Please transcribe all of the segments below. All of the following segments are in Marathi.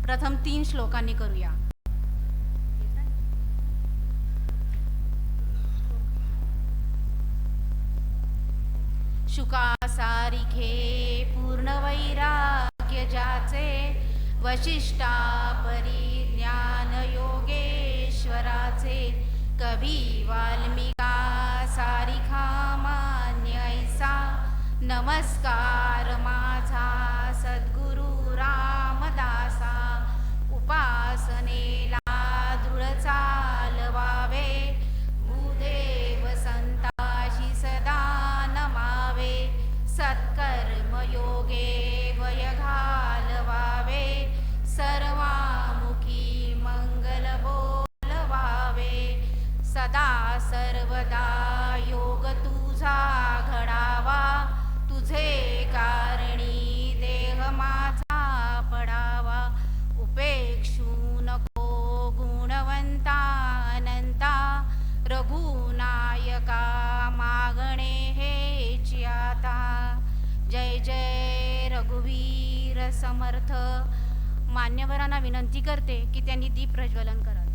प्रथम 3 श्लोकांनी करूया. शुका सारिखे पूर्ण वैराग्य ज्याचे, वशिष्ठा परिज्ञान योगेश्वराचे, कवी वाल्मिका सारिखा मान्य ऐसा, नमस्कार माझा सद्गुरु रामदासा. उपासनेला दृढ चालवावे, भूदेव संताशी सदा नमावे. सत्कर्म योगे वय घालवावे, सर्वामुखी मंगल बोलवावे. सदा सर्वदा योग तुझा घडावा, तुझे कारणी देह माझा पडावा. उपेक्षू नको गुणवंता अनंता, रघुनायका मागणे हेची आता. जय जय रघुवीर समर्थ. मान्यवरांना विनंती करते की त्यांनी दीप प्रज्वलन करावे.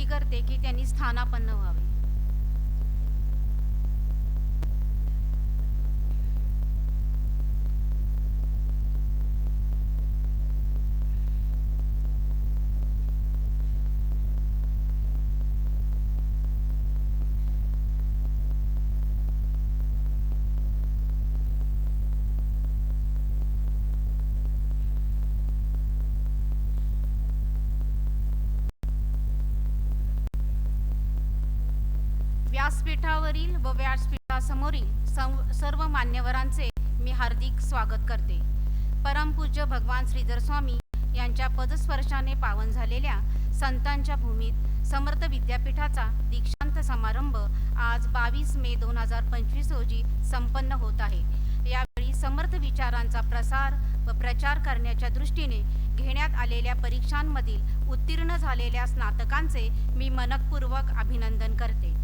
करते की त्यांनी स्थानापन्न व्हावे. व्यासपीठावरील व व्यासपीठासमोरील सर्व सर्व मान्यवरांचे मी हार्दिक स्वागत करते. परमपूज्य भगवान श्रीधर स्वामी यांच्या पदस्पर्शाने पावन झालेल्या संतांच्या भूमीत समर्थ विद्यापीठाचा दीक्षांत समारंभ आज 22 मे 2025 रोजी संपन्न होत आहे. यावेळी समर्थ विचारांचा प्रसार व प्रचार करण्याच्या दृष्टीने घेण्यात आलेल्या परीक्षांमधील उत्तीर्ण झालेल्या स्नातकांचे मी मनःपूर्वक अभिनंदन करते.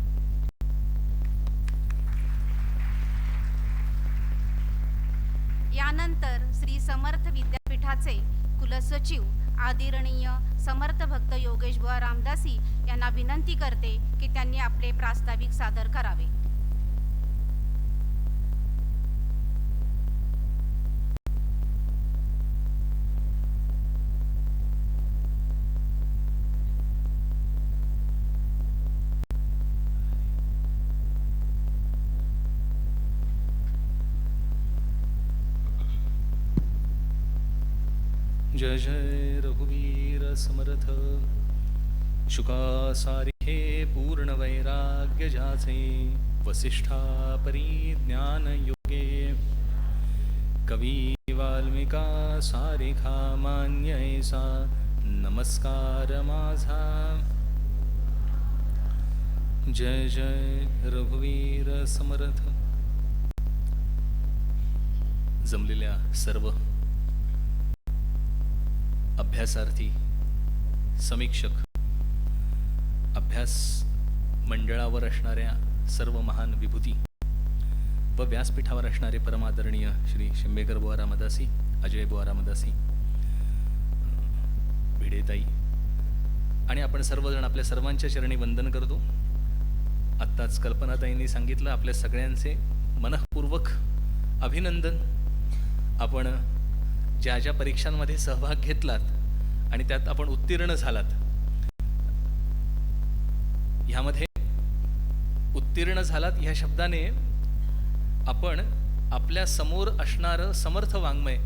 यानंतर श्री समर्थ विद्यापीठाचे कुलसचिव आदरणीय समर्थ भक्त योगेश बुवा रामदासी यांना विनंती करते की त्यांनी आपले प्रास्ताविक सादर करावे. जय जय रघुवीर समर्थ. शुका सारिखे पूर्ण वैराग्य जाचे, वसिष्ठा परिज्ञान योगे. कवी वाल्मिका सारिखा मान्य ऐसा, नमस्कार माझा. जय जय रघुवीर समर्थ. जमलेल्या सर्व अभ्यासार्थी, समीक्षक, अभ्यास मंडळावर असणाऱ्या सर्व महान विभूती व व्यासपीठावर असणारे परमादरणीय श्री शिंबेकर बुवा रामदासी, अजय बुवा रामदासी, भिडेताई आणि आपण सर्वजण आपल्या सर्वांच्या चरणी वंदन करतो. आत्ताच कल्पनाताईंनी सांगितलं, आपल्या सगळ्यांचे मनःपूर्वक अभिनंदन. आपण ज्या ज्या परीक्षांमध्ये सहभाग घेतलात आणि त्यात आपण उत्तीर्ण झालात, ह्यामध्ये उत्तीर्ण झालात ह्या शब्दाने आपण आपल्या समोर असणारं समर्थ वाङ्मय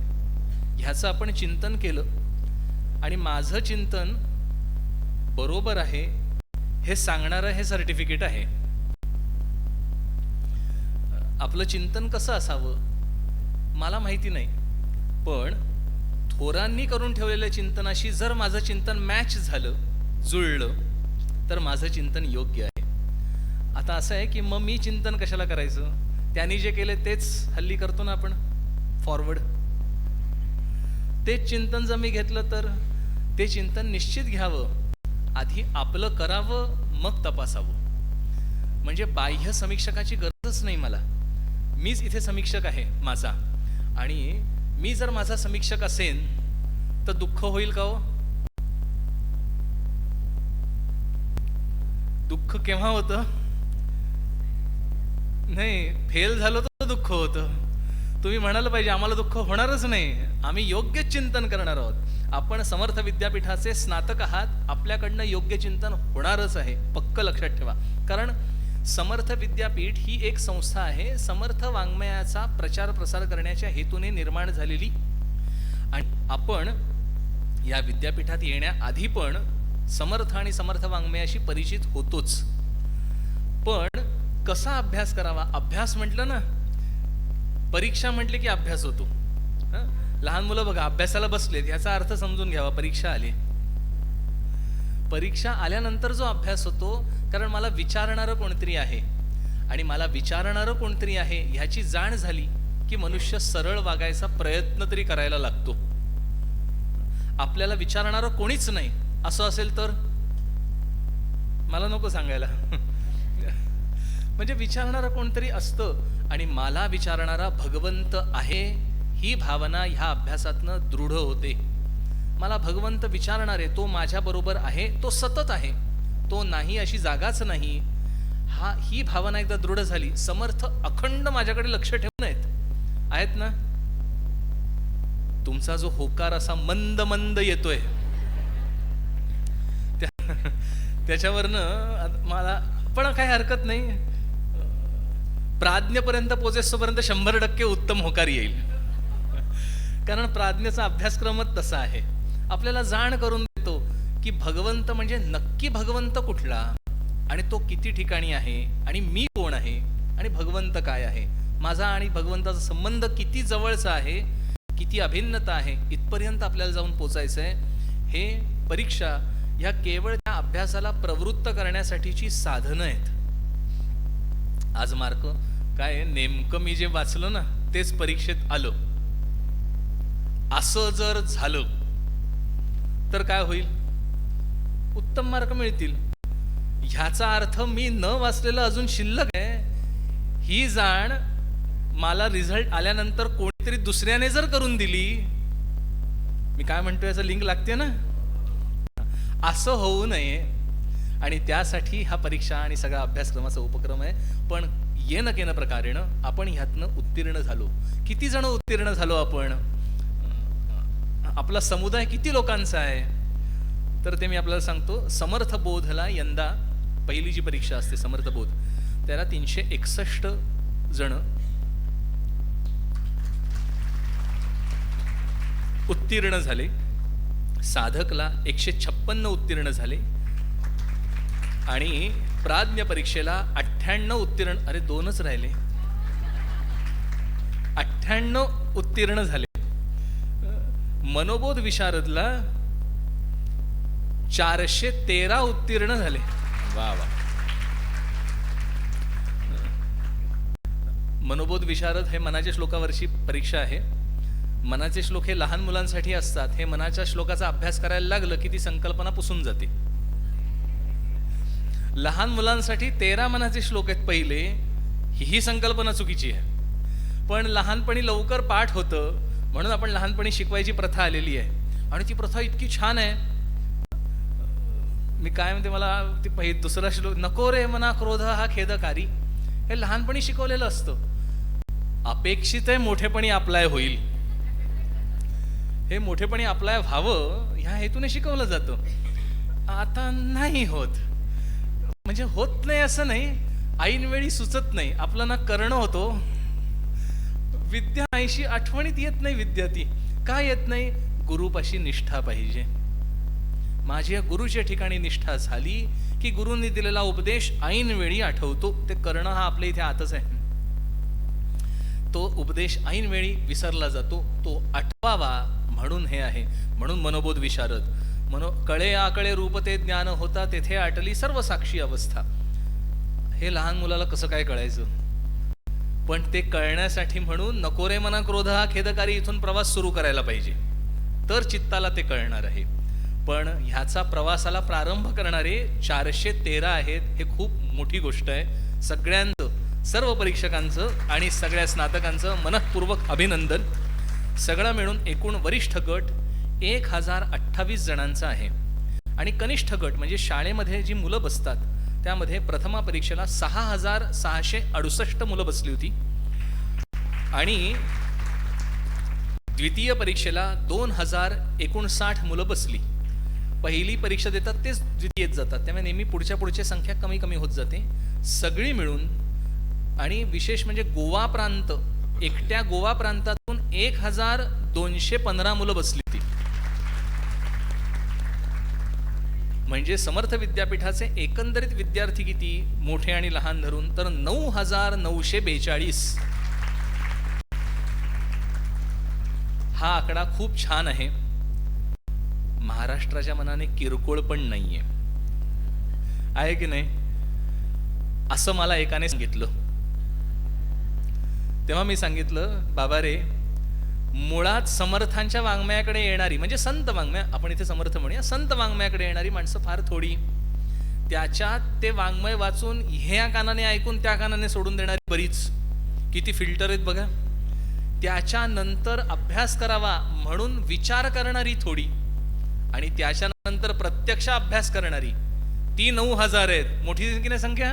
ह्याचं आपण चिंतन केलं आणि माझं चिंतन बरोबर आहे हे सांगणारं हे सर्टिफिकेट आहे. आपलं चिंतन कसं असावं मला माहिती नाही, पण थोरांनी करून ठेवलेल्या चिंतनाशी जर माझं चिंतन मॅच झालं, जुळलं, तर माझं चिंतन योग्य आहे. आता असं आहे की मग मी चिंतन कशाला करायचं? त्यांनी जे केले तेच हल्ली करतो ना आपण, फॉरवर्ड. तेच चिंतन जर मी घेतलं तर ते चिंतन निश्चित घ्यावं, आधी आपलं करावं, मग तपासावं. म्हणजे बाह्य समीक्षकाची गरजच नाही मला. मीच इथे समीक्षक आहे माझा, आणि मी जर माझा समीक्षक असेन तर दुःख होईल का हो? दुःख केव्हा होतं? नाही, फेल झालो तर दुःख होतं. तुम्ही म्हणायला पाहिजे आम्हाला दुःख होणारच नाही, आम्ही योग्य चिंतन करणार आहोत. आपण समर्थ विद्यापीठाचे स्नातक आहात, आपल्याकडनं योग्य चिंतन होणारच आहे, पक्क लक्षात ठेवा. कारण समर्थ विद्यापीठ ही एक संस्था आहे, समर्थ वाङ्मयाचा प्रचार प्रसार करण्याच्या हेतूने निर्माण झालेली. आणि आपण या विद्यापीठात येण्याआधी पण समर्थ आणि समर्थ वाङ्मयाशी परिचित होतोच. पण कसा अभ्यास करावा? अभ्यास म्हटलं ना, परीक्षा म्हटली की अभ्यास होतो. लहान मुलं बघा अभ्यासाला बसलेत, याचा अर्थ समजून घ्यावा, परीक्षा आली. परीक्षा आल्यानंतर जो अभ्यास होतो, कारण मला विचारणारं कोणतरी आहे, आणि मला विचारणारं कोणतरी आहे ह्याची जाण झाली की मनुष्य सरळ वागायचा प्रयत्न तरी करायला लागतो. आपल्याला विचारणारं कोणीच नाही असं असेल तर मला नको सांगायला. म्हणजे विचारणारं कोणतरी असतं, आणि मला विचारणारा भगवंत आहे ही भावना ह्या अभ्यासातनं दृढ होते. मला भगवंत विचारणार आहे, तो माझ्या बरोबर आहे, तो सतत आहे, तो नाही अशी जागाच नाही. ही भावना एकदा दृढ झाली, समर्थ अखंड माझ्याकडे लक्ष ठेवून आहेत ना. तुमचा जो होकार असा मंद मंद येतोय त्याच्यावरनं मला पण काही हरकत नाही, प्राज्ञेपर्यंत पोहोचेपर्यंत 100% उत्तम होकार येईल. कारण प्राज्ञेचा अभ्यासक्रमच तसा आहे, आपल्याला जाण करून देतो की भगवंत म्हणजे नक्की भगवंत कुठला, आणि तो किती ठिकाणी आहे, आणि मी कोण आहे, आणि भगवंत काय आहे. माझा आणि भगवंताचा संबंध किती जवळचा आहे, किती अभिन्नता आहे, इथपर्यंत आपल्याला जाऊन पोचायचं आहे. हे परीक्षा ह्या केवळ त्या अभ्यासाला प्रवृत्त करण्यासाठीची साधनं आहेत. आज मार्क काय नेमकं मी जे वाचलं ना तेच परीक्षेत आलं. असं जर झालं तर काय होईल? उत्तम मार्क मिळतील. ह्याचा अर्थ मी न वाचलेलं अजून शिल्लक आहे, ही जाण मला रिझल्ट आल्यानंतर कोणीतरी दुसऱ्याने जर करून दिली, मी काय म्हणतो याचं लिंक लागते ना, असं होऊ नये. आणि त्यासाठी हा परीक्षा आणि सगळा अभ्यासक्रमाचा उपक्रम आहे. पण येन केन प्रकारेनं आपण ह्यातनं उत्तीर्ण झालो. किती जण उत्तीर्ण झालो आपण? आपला समुदाय किती लोकांचा आहे? तर ते मी आपल्याला सांगतो. समर्थ बोधला यंदा पहिली जी परीक्षा असते समर्थ बोध, त्याला 361 जण उत्तीर्ण झाले. साधकला 156 उत्तीर्ण झाले आणि प्राज्ञ परीक्षेला 98 उत्तीर्ण, अरे 2च राहिले, 98 उत्तीर्ण झाले. मनोबोध विशारदला 413 उत्तीर्ण झाले. वा वा. मनोबोध विशारद हे मनाच्या श्लोकावरची परीक्षा आहे. मनाचे श्लोक हे लहान मुलांसाठी असतात. हे मनाच्या श्लोकाचा अभ्यास करायला लागलं की ती संकल्पना पुसून जाते. लहान मुलांसाठी 13 मनाचे श्लोक आहेत पहिले. ही संकल्पना चुकीची आहे. पण लहानपणी लवकर पाठ होतं म्हणून आपण लहानपणी शिकवायची प्रथा आलेली आहे. आणि ती प्रथा इतकी छान आहे. मी काय म्हणते, मला ती दुसरा श्लोक, नको रे मना क्रोध हा खेदकारी, हे लहानपणी शिकवलेलं असतं. अपेक्षित आहे मोठेपणी अप्लाय होईल, हे मोठेपणी अप्लाय व्हावं ह्या हेतूने शिकवलं जातं. आता नाही होत. म्हणजे होत नाही असं नाही, ऐनवेळी सुचत नाही. आपलं ना करणं होतो. विद्या ऐशी आठवणीत येत नाही. विद्या ती का येत नाही? गुरुपाशी निष्ठा पाहिजे. माझी या गुरुच्या ठिकाणी निष्ठा झाली की गुरुंनी दिलेला उपदेश ऐनवेळी आठवतो. ते करणं हा आपल्या इथे आतच आहे. तो उपदेश ऐनवेळी विसरला जातो, तो आठवावा म्हणून हे आहे. म्हणून मनोबोध विशारद. कळे आकळे रूप ते ज्ञान होता, तेथे आटली सर्व साक्षी अवस्था. हे लहान मुलाला कसं काय कळायचं? पण ते कळण्यासाठी म्हणून नको रे मना क्रोध हा खेदकारी इथून प्रवास सुरू करायला पाहिजे, तर चित्ताला ते कळणार आहे. पण ह्याचा प्रवासाला प्रारंभ करणारे 413 आहेत. हे खूप मोठी गोष्ट आहे. सगळ्यांचं, सर्व परीक्षकांचं आणि सगळ्या स्नातकांचं मनःपूर्वक अभिनंदन. सगळं मिळून एकूण वरिष्ठ गट 1028 जणांचा आहे. आणि कनिष्ठ गट म्हणजे शाळेमध्ये जी मुलं बसतात त्यामध्ये प्रथमा परीक्षेला 6668 मुलं बसली होती आणि द्वितीय परीक्षेला 2059 मुलं बसली. पहिली परीक्षा देतात तेच द्वितीयेत जातात, त्यामुळे नेहमी पुढच्या संख्या कमी कमी होत जाते. सगळी मिळून आणि विशेष म्हणजे गोवा प्रांत, एकट्या गोवा प्रांतातून 1215 मुलं बसली होती. म्हणजे समर्थ विद्यापीठाचे एकंदरीत विद्यार्थी किती, मोठे आणि लहान धरून, तर 9942. हा आकडा खूप छान आहे. महाराष्ट्राच्या मनाने किरकोळ पण नाहीये, आहे की नाही? असं मला एकाने सांगितलं. तेव्हा मी सांगितलं, बाबा रे, मुळात समर्थांच्या वाङ्मयाकडे येणारी, म्हणजे संत वाङ्मय, आपण इथे समर्थ म्हणूया, संत वाङ्मयाकडे येणारी माणसं फार थोडी. त्याच्यात ते वाङ्मय वाचून ह्या कानाने ऐकून त्या कानाने सोडून देणारी बरीच. किती फिल्टर आहेत बघा. त्याच्यानंतर अभ्यास करावा म्हणून विचार करणारी थोडी, आणि त्याच्यानंतर प्रत्यक्ष अभ्यास करणारी ती 9000 आहेत. मोठी की नाही संख्या?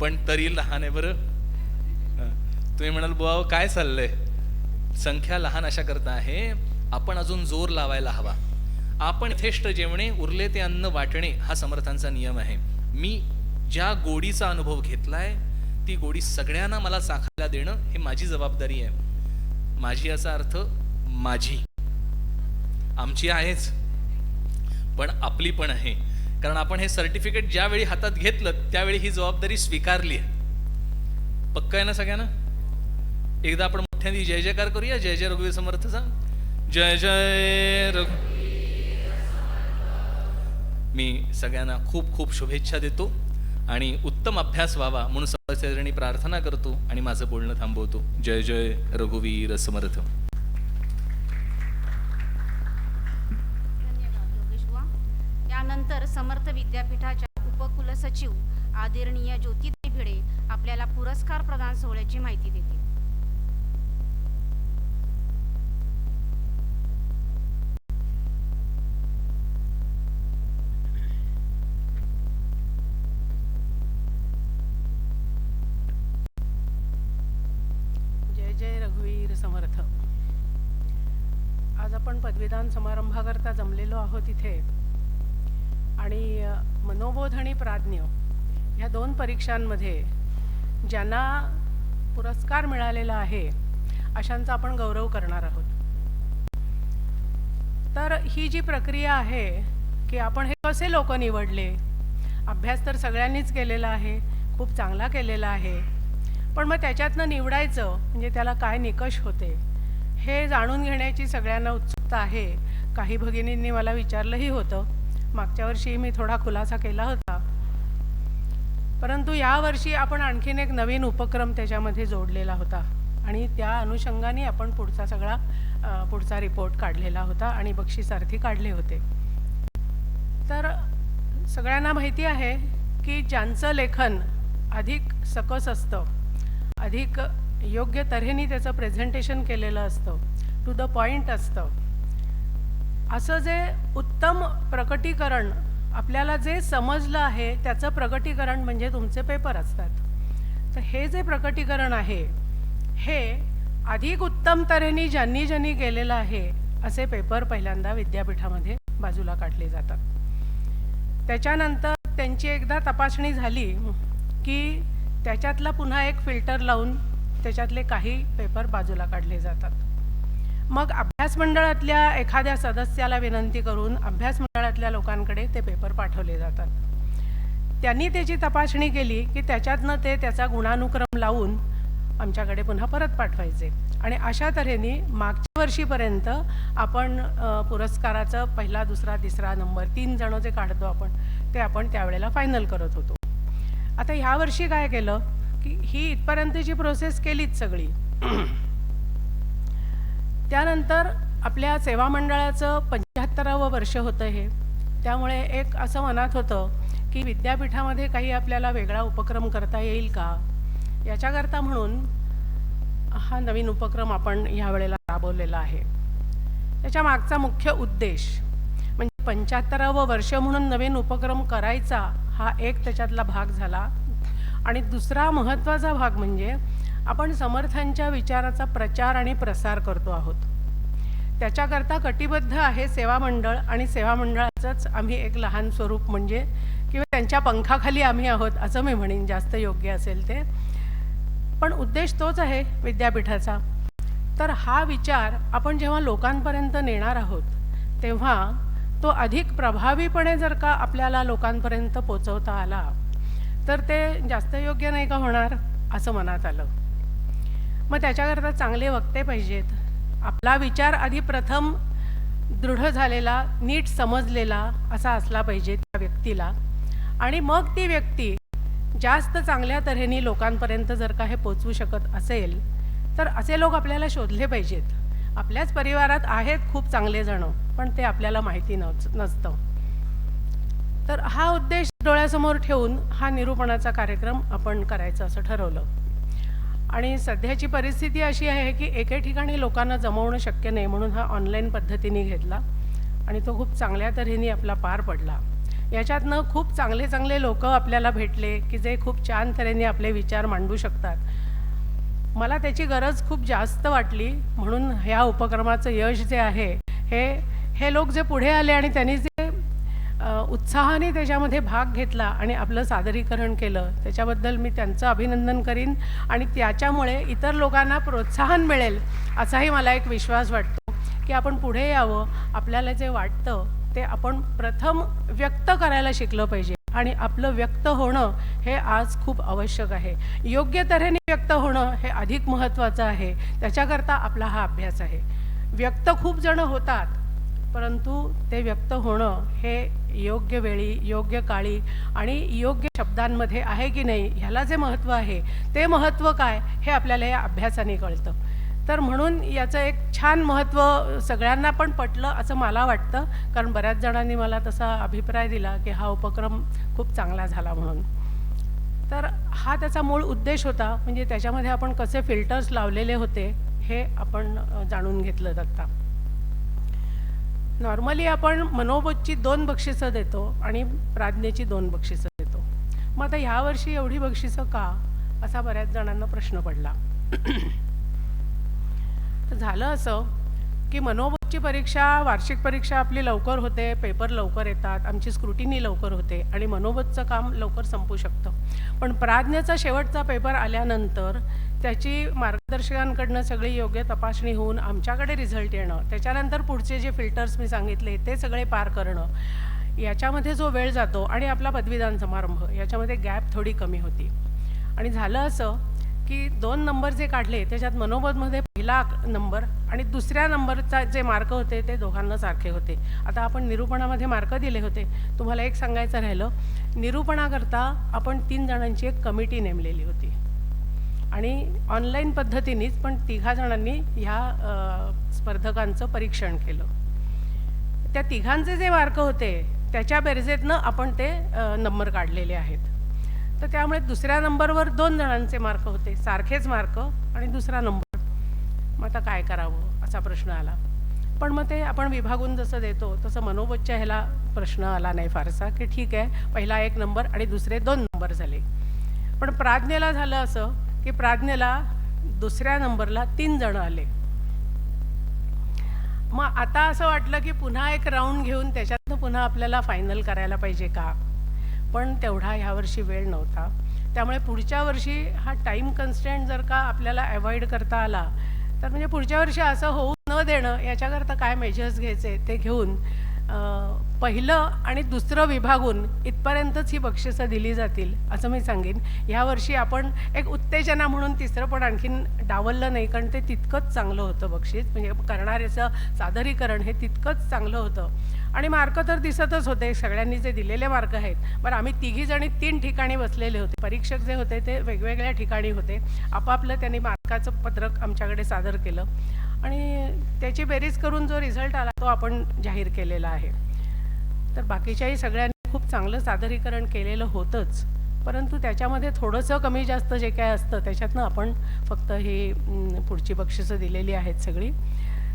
पण तरी लहान आहे बरं. तुम्ही म्हणाल, बुवा काय चाललंय? संख्या लहान अशा करता आहे, आपण अजून जोर लावायला हवा. आपण यथेष्ट जेवणे, उरले ते अन्न वाटणे, हा समर्थांचा नियम आहे. मी ज्या गोडीचा अनुभव घेतलाय ती गोडी सगळ्यांना मला चाखायला देणं हे माझी जबाबदारी आहे. माझी याचा अर्थ माझी, आमची आहेच, पण आपली पण आहे. कारण आपण हे सर्टिफिकेट ज्यावेळी हातात घेतलं त्यावेळी ही जबाबदारी स्वीकारली आहे. पक्का आहे ना सगळ्यांना? एकदा आपण मोठ्याने जय जयकार करूया. जय जय रघुवीर समर्थचा. जय जय रघु. मी सगळ्यांना खूप खूप शुभेच्छा देतो आणि उत्तम अभ्यास व्हावा म्हणून सर्वचरणी प्रार्थना करतो आणि माझं बोलणं थांबवतो. जय जय रघुवीर समर्थ. धन्यवाद योगेश बुवा. यानंतर समर्थ विद्यापीठाच्या उपकुलसचिव आदरणीय ज्योतिताई भिडे आपल्याला पुरस्कार प्रदान सोहळ्याची माहिती देतील. जय जय रघुवीर समर्थ. आज आपण पदवीदान समारंभाकरता जमलेलो आहोत इथे आणि मनोबोध आणि प्राज्ञ ह्या 2 परीक्षांमध्ये ज्यांना पुरस्कार मिळालेला आहे अशांचा आपण गौरव करणार आहोत. तर ही जी प्रक्रिया आहे की आपण हे कसे लोक निवडले, अभ्यास तर सगळ्यांनीच केलेला आहे, खूप चांगला केलेला आहे, पण मग त्याच्यातनं निवडायचं म्हणजे त्याला काय निकष होते हे जाणून घेण्याची सगळ्यांना उत्सुकता आहे. काही भगिनींनी मला विचारलंही होतं. मागच्या वर्षी मी थोडा खुलासा केला होता, परंतु यावर्षी आपण आणखीन एक नवीन उपक्रम त्याच्यामध्ये जोडलेला होता आणि त्या अनुषंगाने आपण पुढचा रिपोर्ट काढलेला होता आणि बक्षिसार्थी काढले होते. तर सगळ्यांना माहिती आहे की ज्यांचं लेखन अधिक सकस असतं, अधिक योग्य तऱ्हेने त्याचं प्रेझेंटेशन केलेलं असतं, टू द पॉईंट असतं, असं जे उत्तम प्रकटीकरण आपल्याला जे समजलं आहे त्याचं प्रकटीकरण म्हणजे तुमचे पेपर असतात. तर हे जे प्रकटीकरण आहे हे अधिक उत्तम तऱ्हेने ज्यांनी केलेलं आहे असे पेपर पहिल्यांदा विद्यापीठामध्ये बाजूला काढले जातात. त्याच्यानंतर त्यांची एकदा तपासणी झाली की त्याच्यातला पुन्हा एक फिल्टर लावून त्याच्यातले काही पेपर बाजूला काढले जातात. मग अभ्यास मंडळातल्या एखाद्या सदस्याला विनंती करून अभ्यास मंडळातल्या लोकांकडे ते पेपर पाठवले जातात. त्यांनी त्याची तपासणी केली की त्याच्यातनं ते त्याचा गुणानुक्रम लावून आमच्याकडे पुन्हा परत पाठवायचे आणि अशा तऱ्हेने मागच्या वर्षीपर्यंत आपण पुरस्काराचं पहिला, दुसरा, तिसरा नंबर 3 जण जे काढतो आपण त्यावेळेला फायनल करत होतो. आता ह्या वर्षी काय केलं की ही इथपर्यंतची प्रोसेस केलीच सगळी. त्यानंतर आपल्या सेवा मंडळाचं 75वं वर्ष होतं हे. त्यामुळे एक असं मनात होतं की विद्यापीठामध्ये काही आपल्याला वेगळा उपक्रम करता येईल का, याच्याकरता म्हणून हा नवीन उपक्रम आपण यावेळेला राबवलेला आहे. त्याच्या मागचा मुख्य उद्देश म्हणजे 75वं वर्ष म्हणून नवीन उपक्रम करायचा हा एक त्याच्यातला भाग झाला आणि दुसरा महत्त्वाचा भाग म्हणजे आपण समर्थांच्या विचाराचा प्रचार आणि प्रसार करतो आहोत. त्याच्याकरता कटिबद्ध आहे सेवा मंडळ आणि सेवा मंडळाचंच आम्ही एक लहान स्वरूप म्हणजे किंवा त्यांच्या पंखाखाली आम्ही आहोत असं मी म्हणेन, जास्त योग्य असेल ते. पण उद्देश तोच आहे विद्यापीठाचा. तर हा विचार आपण जेव्हा लोकांपर्यंत नेणार आहोत तेव्हा तो अधिक प्रभावीपणे जर का आपल्याला लोकांपर्यंत पोचवता आला तर ते जास्त योग्य नाही का होणार असं मनात आलं. मग त्याच्याकरता चांगले वक्ते पाहिजेत. आपला विचार आधी प्रथम दृढ झालेला, नीट समजलेला असा असला पाहिजे त्या व्यक्तीला आणि मग ती व्यक्ती जास्त चांगल्या तऱ्हेने लोकांपर्यंत जर का हे पोचवू शकत असेल तर असे लोक आपल्याला शोधले पाहिजेत. आपल्याच परिवारात आहेत खूप चांगले जण, पण ते आपल्याला माहिती नसतं. तर हा उद्देश डोळ्यासमोर ठेवून हा निरूपणाचा कार्यक्रम आपण करायचं असं ठरवलं. आणि सध्याची परिस्थिती अशी आहे की एके ठिकाणी लोकांना जमवणं शक्य नाही म्हणून हा ऑनलाईन पद्धतीने घेतला आणि तो खूप चांगल्या तऱ्हेने आपला पार पडला. याच्यातनं खूप चांगले लोक आपल्याला भेटले की जे खूप छान तऱ्हेने आपले विचार मांडू शकतात. मला त्याची गरज खूप जास्त वाटली म्हणून ह्या उपक्रमाचं यश जे आहे हे लोक जे पुढे आले आणि त्यांनी जे उत्साहाने त्याच्यामध्ये भाग घेतला आणि आपलं सादरीकरण केलं त्याच्याबद्दल मी त्यांचं अभिनंदन करीन आणि त्याच्यामुळे इतर लोकांना प्रोत्साहन मिळेल असाही मला एक विश्वास वाटतो की आपण पुढे यावं. आपल्याला जे वाटतं ते आपण प्रथम व्यक्त करायला शिकलं पाहिजे आणि आपलं व्यक्त होणं हे आज खूप आवश्यक आहे. योग्य तऱ्हेने व्यक्त होणं हे अधिक महत्त्वाचं आहे. त्याच्याकरता आपला हा अभ्यास आहे. व्यक्त खूप जण होतात, परंतु ते व्यक्त होणं हे योग्य वेळी, योग्य काळी आणि योग्य शब्दांमध्ये आहे की नाही ह्याला जे महत्त्व आहे ते महत्त्व काय हे आपल्याला या अभ्यासाने कळतं. तर म्हणून याचं एक छान महत्त्व सगळ्यांना पण पटलं असं मला वाटतं, कारण बऱ्याच जणांनी मला तसा अभिप्राय दिला की हा उपक्रम खूप चांगला झाला म्हणून. तर हा त्याचा मूळ उद्देश होता, म्हणजे त्याच्यामध्ये आपण कसे फिल्टर्स लावलेले होते हे आपण जाणून घेतलं आता. नॉर्मली आपण मनोबोधची 2 बक्षिसं देतो आणि प्राज्ञेची 2 बक्षिसं देतो. मग आता ह्यावर्षी एवढी बक्षिसं का, असा बऱ्याच जणांना प्रश्न पडला. तर झालं असं की मनोबोधची परीक्षा, वार्षिक परीक्षा आपली लवकर होते, पेपर लवकर येतात, आमची स्क्रुटिनी लवकर होते आणि मनोबोधचं काम लवकर संपू शकतं. पण प्राज्ञेचा शेवटचा पेपर आल्यानंतर त्याची मार्गदर्शकांकडनं सगळी योग्य तपासणी होऊन आमच्याकडे रिझल्ट येणं, त्याच्यानंतर पुढचे जे फिल्टर्स मी सांगितले ते सगळे पार करणं, याच्यामध्ये जो वेळ जातो आणि आपला पदवीदान समारंभ याच्यामध्ये गॅप थोडी कमी होती. आणि झालं असं की 2 नंबर जे काढले त्याच्यात मनोबोधमध्ये पहिला नंबर आणि दुसऱ्या नंबरचा जे मार्क होते ते दोघांना सारखे होते. आता आपण निरूपणामध्ये मार्क दिले होते. तुम्हाला एक सांगायचं राहिलं, निरूपणाकरता आपण 3 जणांची एक कमिटी नेमलेली होती आणि ऑनलाईन पद्धतीनेच पण 3 जणांनी ह्या स्पर्धकांचं परीक्षण केलं. त्या 3घांचे जे मार्क होते त्याच्या बेरजेतनं आपण ते नंबर काढलेले आहेत. तर त्यामुळे दुसऱ्या नंबरवर 2 जणांचे मार्क होते, सारखेच मार्क आणि दुसरा नंबर. मग आता काय करावं असा प्रश्न आला. पण मग ते आपण विभागून जसं देतो तसं मनोबोधच्या ह्याला प्रश्न आला नाही फारसा, की ठीक आहे पहिला 1 नंबर आणि दुसरे 2 नंबर झाले. पण प्राज्ञेला झालं असं की प्राज्ञेला दुसऱ्या नंबरला 3 जण आले. मग आता असं वाटलं की पुन्हा एक राऊंड घेऊन त्याच्यातनं पुन्हा आपल्याला फायनल करायला पाहिजे का, पण तेवढा ह्यावर्षी वेळ नव्हता. त्यामुळे पुढच्या वर्षी हा टाईम कन्स्ट्रेंट जर का आपल्याला अवॉइड करता आला तर म्हणजे पुढच्या वर्षी असं होऊ न देणं याच्याकरता काय मेजर्स घ्यायचे ते घेऊन पहिलं आणि दुसरं विभागून इथपर्यंतच ही बक्षिसं दिली जातील असं मी सांगेन. ह्यावर्षी आपण एक उत्तेजना म्हणून तिसरं पण आणखीन डावललं नाही, कारण ते तितकंच चांगलं होतं बक्षीस, म्हणजे करणाऱ्याचं सादरीकरण हे तितकंच चांगलं होतं. आणि मार्क तर दिसतच होते, सगळ्यांनी जे दिलेले मार्क आहेत. बरं, आम्ही 3घी जणी 3 ठिकाणी बसलेले होते. परीक्षक जे होते ते वेगवेगळ्या ठिकाणी होते. आपापलं त्यांनी मार्काचं पत्रक आमच्याकडे सादर केलं आणि त्याची बेरीज करून जो रिझल्ट आला तो आपण जाहीर केलेला आहे. तर बाकीच्याही सगळ्यांनी खूप चांगलं सादरीकरण केलेलं होतंच, परंतु त्याच्यामध्ये थोडंसं कमी जास्त जे काय असतं त्याच्यातनं आपण फक्त हे पुढची बक्षिसं दिलेली आहेत सगळी.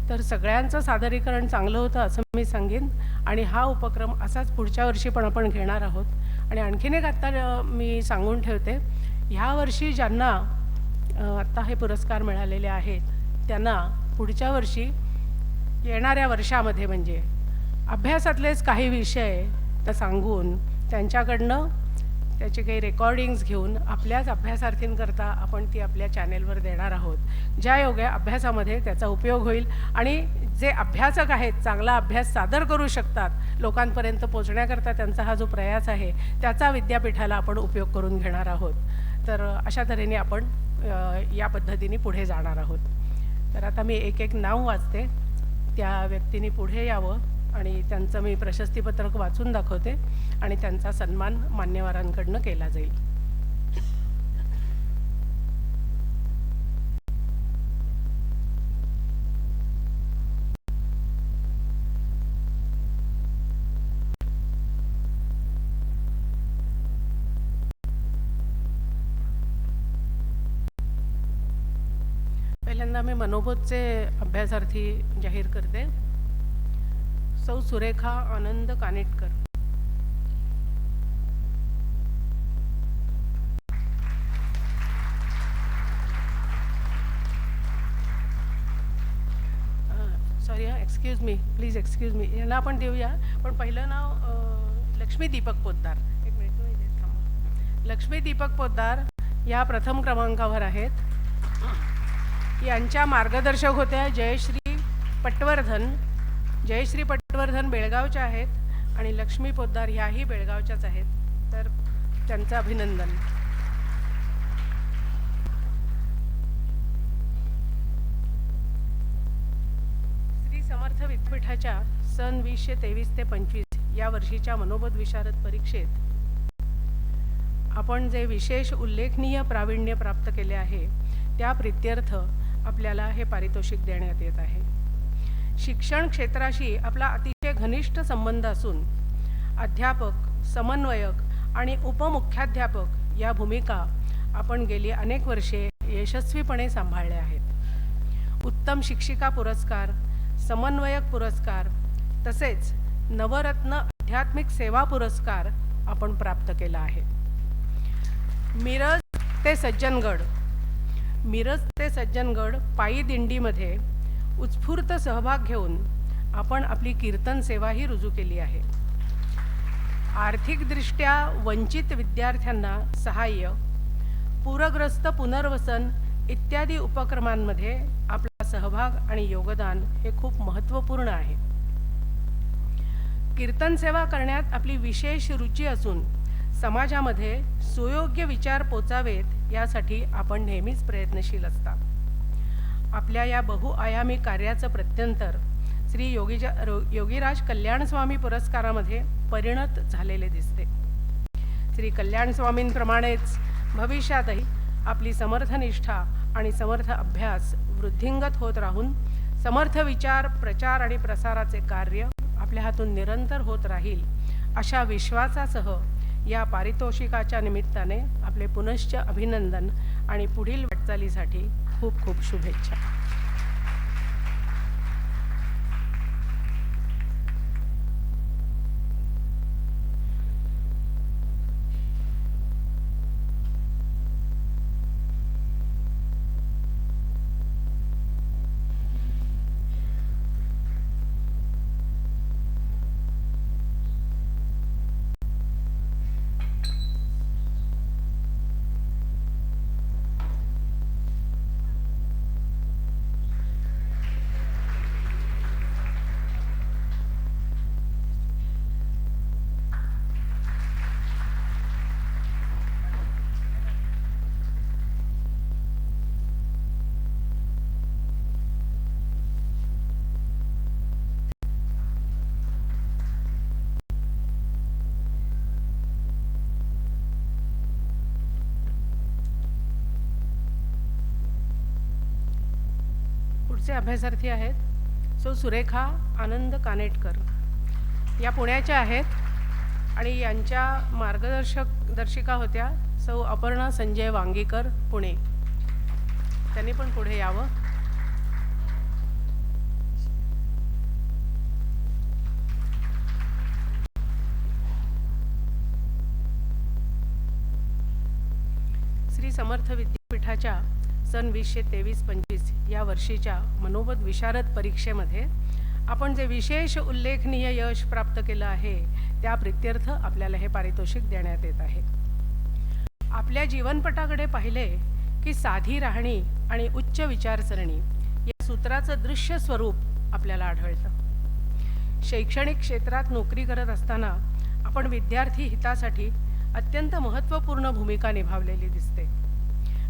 तर सगळ्यांचं सादरीकरण चांगलं होतं असं मी सांगेन आणि हा उपक्रम असाच पुढच्या वर्षी पण आपण घेणार आहोत. आणि आणखीन एक आत्ता मी सांगून ठेवते, ह्या वर्षी ज्यांना आत्ता हे पुरस्कार मिळालेले आहेत त्यांना पुढच्या वर्षी येणाऱ्या वर्षामध्ये म्हणजे अभ्यासातलेच काही विषय तर सांगून त्यांच्याकडनं त्याचे काही रेकॉर्डिंग्स घेऊन आपल्याच अभ्यासार्थींकरता आपण ती आपल्या चॅनेलवर देणार आहोत. ज्या योगे अभ्यासामध्ये त्याचा उपयोग होईल आणि जे अभ्यासक आहेत चांगला अभ्यास सादर करू शकतात लोकांपर्यंत पोचण्याकरता त्यांचा हा जो प्रयास आहे त्याचा विद्यापीठाला आपण उपयोग करून घेणार आहोत. तर अशा तऱ्हेने आपण या पद्धतीने पुढे जाणार आहोत. तर आता मी एक नाव वाचते, त्या व्यक्तीने पुढे यावं आणि त्यांचं मी प्रशस्तीपत्रक वाचून दाखवते आणि त्यांचा सन्मान मान्यवरांकडनं केला जाईल. पहिल्यांदा मी मनोबोधचे अभ्यासार्थी जाहीर करते. सौ Surekha Anand Kanetkar. Sorry excuse me, please excuse me, यांना आपण देऊया. पण पहिलं नाव लक्ष्मी दीपक पोद्दार. एक मिनिट थांबा. लक्ष्मी दीपक पोद्दार या प्रथम क्रमांकावर आहेत. यांच्या मार्गदर्शक होत्या जयश्री पटवर्धन. जयश्री पटवर्धन बेळगावच्या आहेत आणि लक्ष्मी पोद्दार ह्याही बेळगावच्याच आहेत. तर त्यांचं अभिनंदन. श्री समर्थ विद्यापीठाच्या सन 2023 ते 25 या वर्षीच्या मनोबोध विशारद परीक्षेत आपण जे विशेष उल्लेखनीय प्रावीण्य प्राप्त केले आहे त्या प्रित्यर्थ आपल्याला हे पारितोषिक देण्यात येत आहे. शिक्षण क्षेत्राशी आपला अतिशय घनिष्ठ संबंध असून अध्यापक, समन्वयक आणि उपमुख्याध्यापक या भूमिका आपण गेली अनेक वर्षे यशस्वीपणे सांभाळल्या आहेत. उत्तम शिक्षिका पुरस्कार, समन्वयक पुरस्कार तसेच नवरत्न आध्यात्मिक सेवा पुरस्कार आपण प्राप्त केला आहे. मिरज ते सज्जनगड पायी दिंडीमध्ये उत्स्फूर्त सहभाग घेऊन आपण आपली कीर्तन सेवाही रुजू केली आहे. आर्थिकदृष्ट्या वंचित विद्यार्थ्यांना सहाय्य, पूरग्रस्त पुनर्वसन इत्यादी उपक्रमांमध्ये आपला सहभाग आणि योगदान हे खूप महत्त्वपूर्ण आहे. कीर्तन सेवा करण्यात आपली विशेष रुची असून समाजामध्ये सुयोग्य विचार पोचावेत यासाठी आपण नेहमीच प्रयत्नशील असता. आपल्या या बहुआयामी कार्याचं प्रत्यंतर श्री योगीराज कल्याण स्वामी पुरस्कारामध्ये परिणत झालेले दिसते. श्री कल्याण स्वामींप्रमाणेच भविष्यातही आपली समर्थनिष्ठा आणि समर्थ अभ्यास वृद्धिंगत होत राहून समर्थ विचार प्रचार आणि प्रसाराचे कार्य आपल्या हातून निरंतर होत राहील अशा विश्वासासह या पारितोषिकाच्या निमित्ताने आपले पुनश्च अभिनंदन आणि पुढील वाटचालीसाठी खूप खूप शुभेच्छा. पुढचे अभ्यासार्थी आहेत सुरेखा आनंद कानेटकर, या पुण्याच्या आहेत आणि यांच्या मार्गदर्शिका होत्या सौ अपर्णा संजय वांगीकर, पुणे. त्यांनी पण पुढे यावं. श्री समर्थ विद्यापीठाच्या सन 2023-25 या वर्षीच्या मनोबोध विशारद परीक्षेमध्ये आपण जे विशेष उल्लेखनीय यश प्राप्त केलं आहे त्या प्रित्यर्थ आपल्याला हे पारितोषिक देण्यात येत आहे. आपल्या जीवनपटाकडे पाहिले की साधी राहणी आणि उच्च विचारसरणी या सूत्राचं दृश्य स्वरूप आपल्याला आढळतं. शैक्षणिक क्षेत्रात नोकरी करत असताना आपण विद्यार्थी हितासाठी अत्यंत महत्त्वपूर्ण भूमिका निभावलेली दिसते.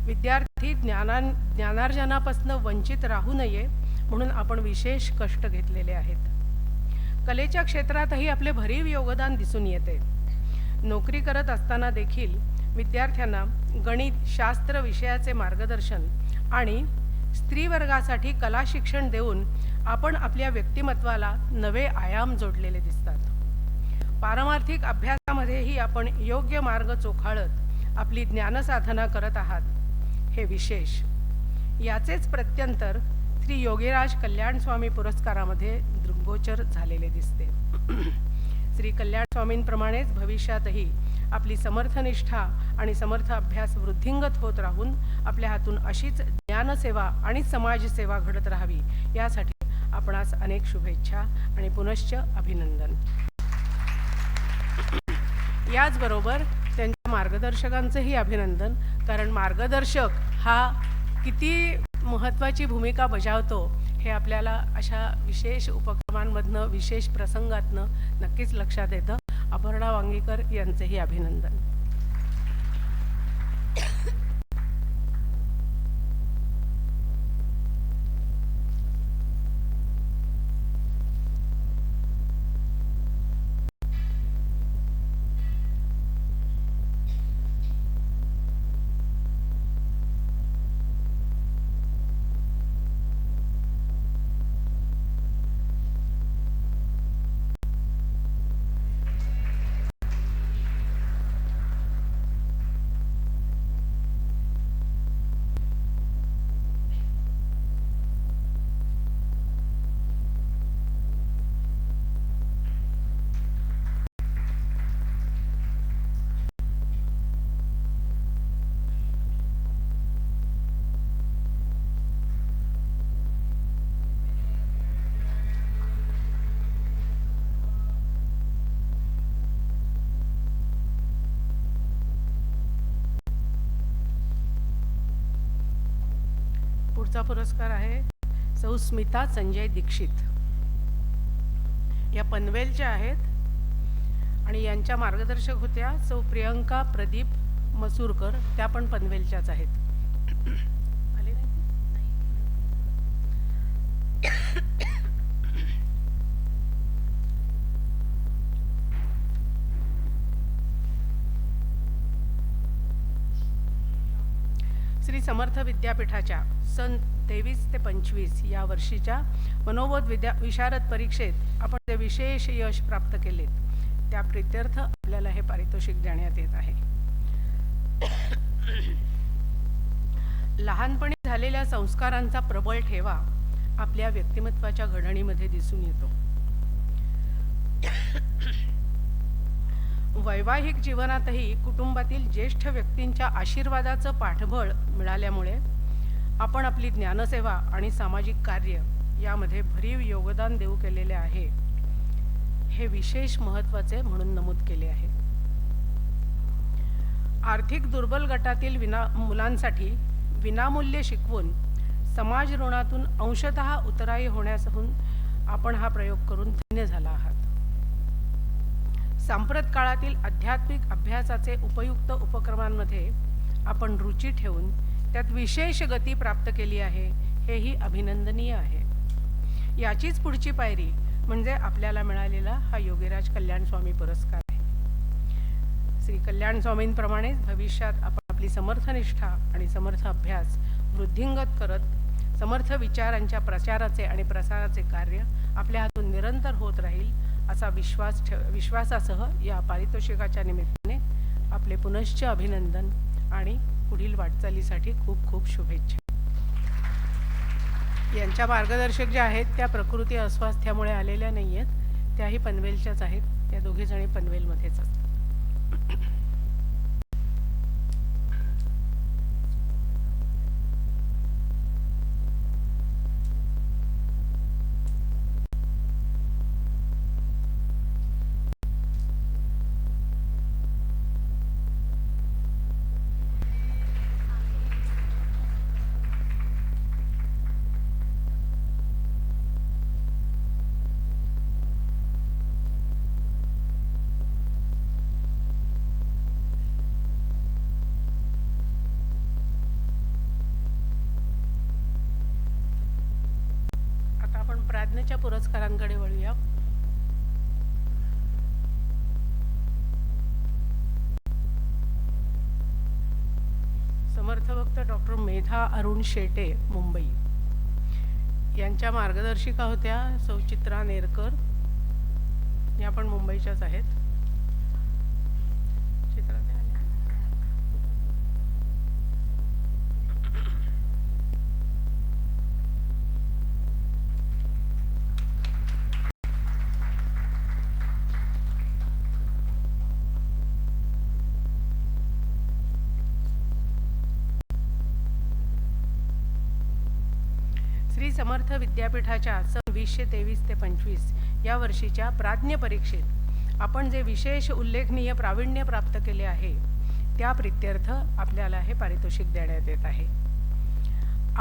विद्यार्थी ज्ञानार्जनापासून वंचित राहू नये म्हणून आपण विशेष कष्ट घेतलेले आहेत. कलेच्या क्षेत्रातही आपले भरीव योगदान दिसून येते. नोकरी करत असताना देखील विद्यार्थ्यांना गणित शास्त्र विषयाचे मार्गदर्शन आणि स्त्री वर्गासाठी कला शिक्षण देऊन आपण आपल्या व्यक्तिमत्वाला नवे आयाम जोडलेले दिसतात. पारमार्थिक अभ्यासामध्येही आपण योग्य मार्ग चोखाळत आपली ज्ञानसाधना करत आहात हे विशेष. याचेच प्रत्यंतर श्री योगीराज कल्याण स्वामी पुरस्कारामध्ये दृग्गोचर झालेले दिसते. श्री कल्याण स्वामींप्रमाणेच भविष्यातही आपली समर्थनिष्ठा आणि समर्थ अभ्यास वृद्धिंगत होत राहून आपल्या हातून अशीच ज्ञानसेवा आणि समाजसेवा घडत राहावी यासाठी आपणास अनेक शुभेच्छा आणि पुनश्च अभिनंदन. याचबरोबर त्यांच्या मार्गदर्शकांचंही अभिनंदन, कारण मार्गदर्शक हा किती महत्त्वाची भूमिका बजावतो हे आपल्याला अशा विशेष उपक्रमांमधनं विशेष प्रसंगातनं नक्कीच लक्षात येतं अपर्णा वांगीकर यांचेही अभिनंदन. पुढचा पुरस्कार आहे सौ स्मिता संजय दीक्षित. या पनवेलच्या आहेत आणि यांच्या मार्गदर्शक होत्या सौ प्रियंका प्रदीप मसूरकर, त्या पण पनवेलच्याच आहेत. आले नाही? श्री समर्थ विद्यापीठाच्या सन 23 ते 25 या वर्षीच्या मनोबोध विशारद परीक्षेत आपण जे विशेष यश प्राप्त केले त्या प्रित्यर्थ आपल्याला हे पारितोषिक देण्यात येत आहे. लहानपणी झालेल्या संस्कारांचा प्रबळ ठेवा आपल्या व्यक्तिमत्वाच्या घडणीमध्ये दिसून येतो. वैवाहिक जीवनातही कुटुंबातील ज्येष्ठ व्यक्तींच्या आशीर्वादाचं पाठबळ मिळाल्यामुळे आपण आपली ज्ञानसेवा आणि सामाजिक कार्य यामध्ये भरीव योगदान देऊ केलेले आहे हे विशेष महत्त्वाचे म्हणून नमूद केले आहे. आर्थिक दुर्बल गटातील मुलांसाठी विनामूल्य शिकवून समाज ऋणातून अंशतः उतराई होण्यासहून आपण हा प्रयोग करून धन्य झाला आहात. सांप्रत काळातील आध्यात्मिक अभ्यासाचे उपयुक्त उपक्रमांमध्ये आपण रुची ठेवून त्यात विशेष गती प्राप्त केली आहे, हेही अभिनंदनीय आहे. याचीच पुढची पायरी म्हणजे आपल्याला मिळालेला हा योगीराज कल्याण स्वामी पुरस्कार आहे. श्री कल्याण स्वामींप्रमाणेच भविष्यात आपण आपली समर्थनिष्ठा आणि समर्थ अभ्यास वृद्धिंगत करत समर्थ विचारांच्या प्रचाराचे आणि प्रसाराचे कार्य आपल्या हातून निरंतर होत राहील असा विश्वासासह या पारितोषिकाच्या निमित्ताने आपले पुनश्च अभिनंदन आणि पुढील वाटचालीसाठी खूप खूप शुभेच्छा. यांच्या मार्गदर्शक ज्या आहेत त्या प्रकृती अस्वास्थ्यामुळे आलेल्या नाही आहेत, त्याही पनवेलच्याच आहेत. त्या दोघीजणी पनवेलमध्येच असतात. प्राज्ञाच्या पुरस्कारांकडे वळूया. समर्थ भक्त डॉक्टर मेधा अरुण शेटे मुंबई यांच्या मार्गदर्शिका होत्या सौ चित्रा नेरकर, या पण मुंबईच्याच आहेत. चित्रा श्री समर्थ विद्यापीठाच्या सन 2023 ते 25 या वर्षीच्या प्राज्ञ परीक्षेत आपण जे विशेष उल्लेखनीय प्रावीण्य प्राप्त केले आहे त्या प्रित्यर्थ आपल्याला हे पारितोषिक देण्यात येत आहे.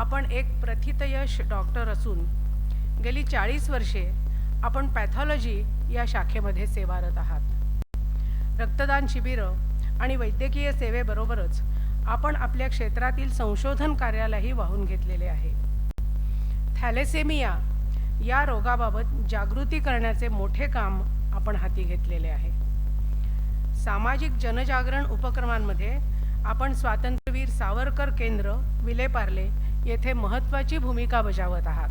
आपण एक प्रथितयश डॉक्टर असून गेली 40 वर्षे आपण पॅथॉलॉजी या शाखेमध्ये सेवारत आहात. रक्तदान शिबिरं आणि वैद्यकीय सेवेबरोबरच आपण आपल्या क्षेत्रातील संशोधन कार्यालाही वाहून घेतलेले आहे. थॅलेसेमिया या रोगाबाबत जागृती करण्याचे मोठे काम आपण हाती घेतलेले आहे. सामाजिक जनजागरण उपक्रमांमध्ये आपण स्वातंत्र्यवीर सावरकर केंद्र विलेपार्ले येथे महत्त्वाची भूमिका बजावत आहात.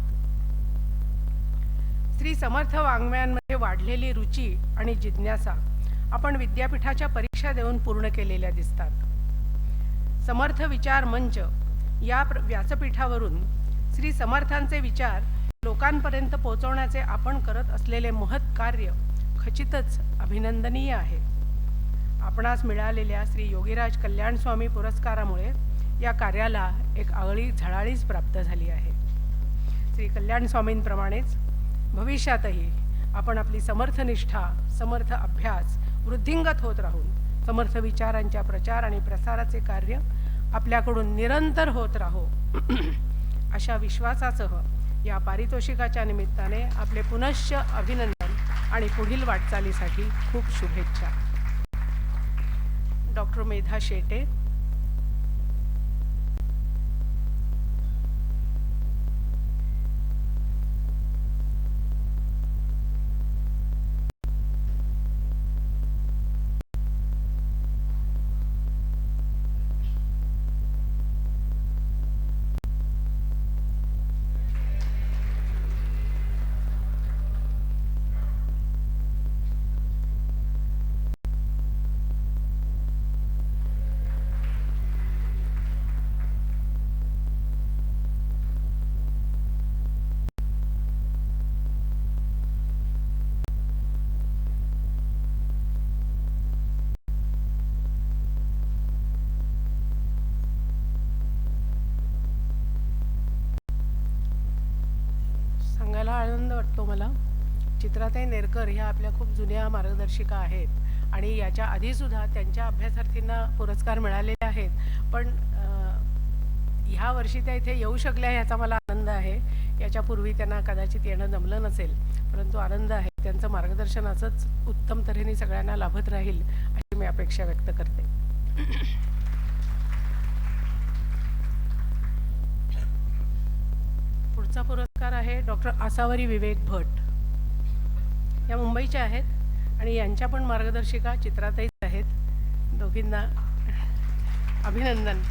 श्री समर्थ वाङ्मयांमध्ये वाढलेली रुची आणि जिज्ञासा आपण विद्यापीठाच्या परीक्षा देऊन पूर्ण केलेल्या दिसतात. समर्थ विचार मंच या व्यासपीठावरून श्री समर्थांचे विचार लोकांपर्यंत पोहोचवण्याचे आपण करत असलेले महत् कार्य खचितच अभिनंदनीय आहे. आपणास मिळालेल्या श्री योगीराज कल्याण स्वामी पुरस्कारामुळे या कार्याला एक आगळी झळाळीच प्राप्त झाली आहे. श्री कल्याण स्वामींप्रमाणेच भविष्यातही आपण आपली समर्थनिष्ठा, समर्थ अभ्यास वृद्धिंगत होत राहून समर्थ विचारांच्या प्रचार आणि प्रसाराचे कार्य आपल्याकडून निरंतर होत राहो अशा विश्वासासह या पारितोषिकाच्या निमित्ताने आपले पुनश्च अभिनंदन आणि पुढील वाटचालीसाठी खूप शुभेच्छा. डॉक्टर मेधा शेटे. सांगायला आनंद वाटतो मला. चित्राताई नेरकर ह्या आपल्या खूप जुन्या मार्गदर्शिका आहेत आणि याच्या आधीसुद्धा त्यांच्या अभ्यासार्थींना पुरस्कार मिळालेले आहेत. पण ह्या वर्षी त्या इथे येऊ शकल्या ह्याचा मला आनंद आहे. याच्यापूर्वी त्यांना कदाचित येणं जमलं नसेल, परंतु आनंद आहे. त्यांचं मार्गदर्शन असंच उत्तम तऱ्हेने सगळ्यांना लाभत राहील अशी मी अपेक्षा व्यक्त करते. पुढचा पुरस्कार आहे डॉक्टर आसावरी विवेक भट. या मुंबईच्या आहेत आणि यांच्या पण मार्गदर्शिका चित्राताईच आहेत. दोघींना अभिनंदन.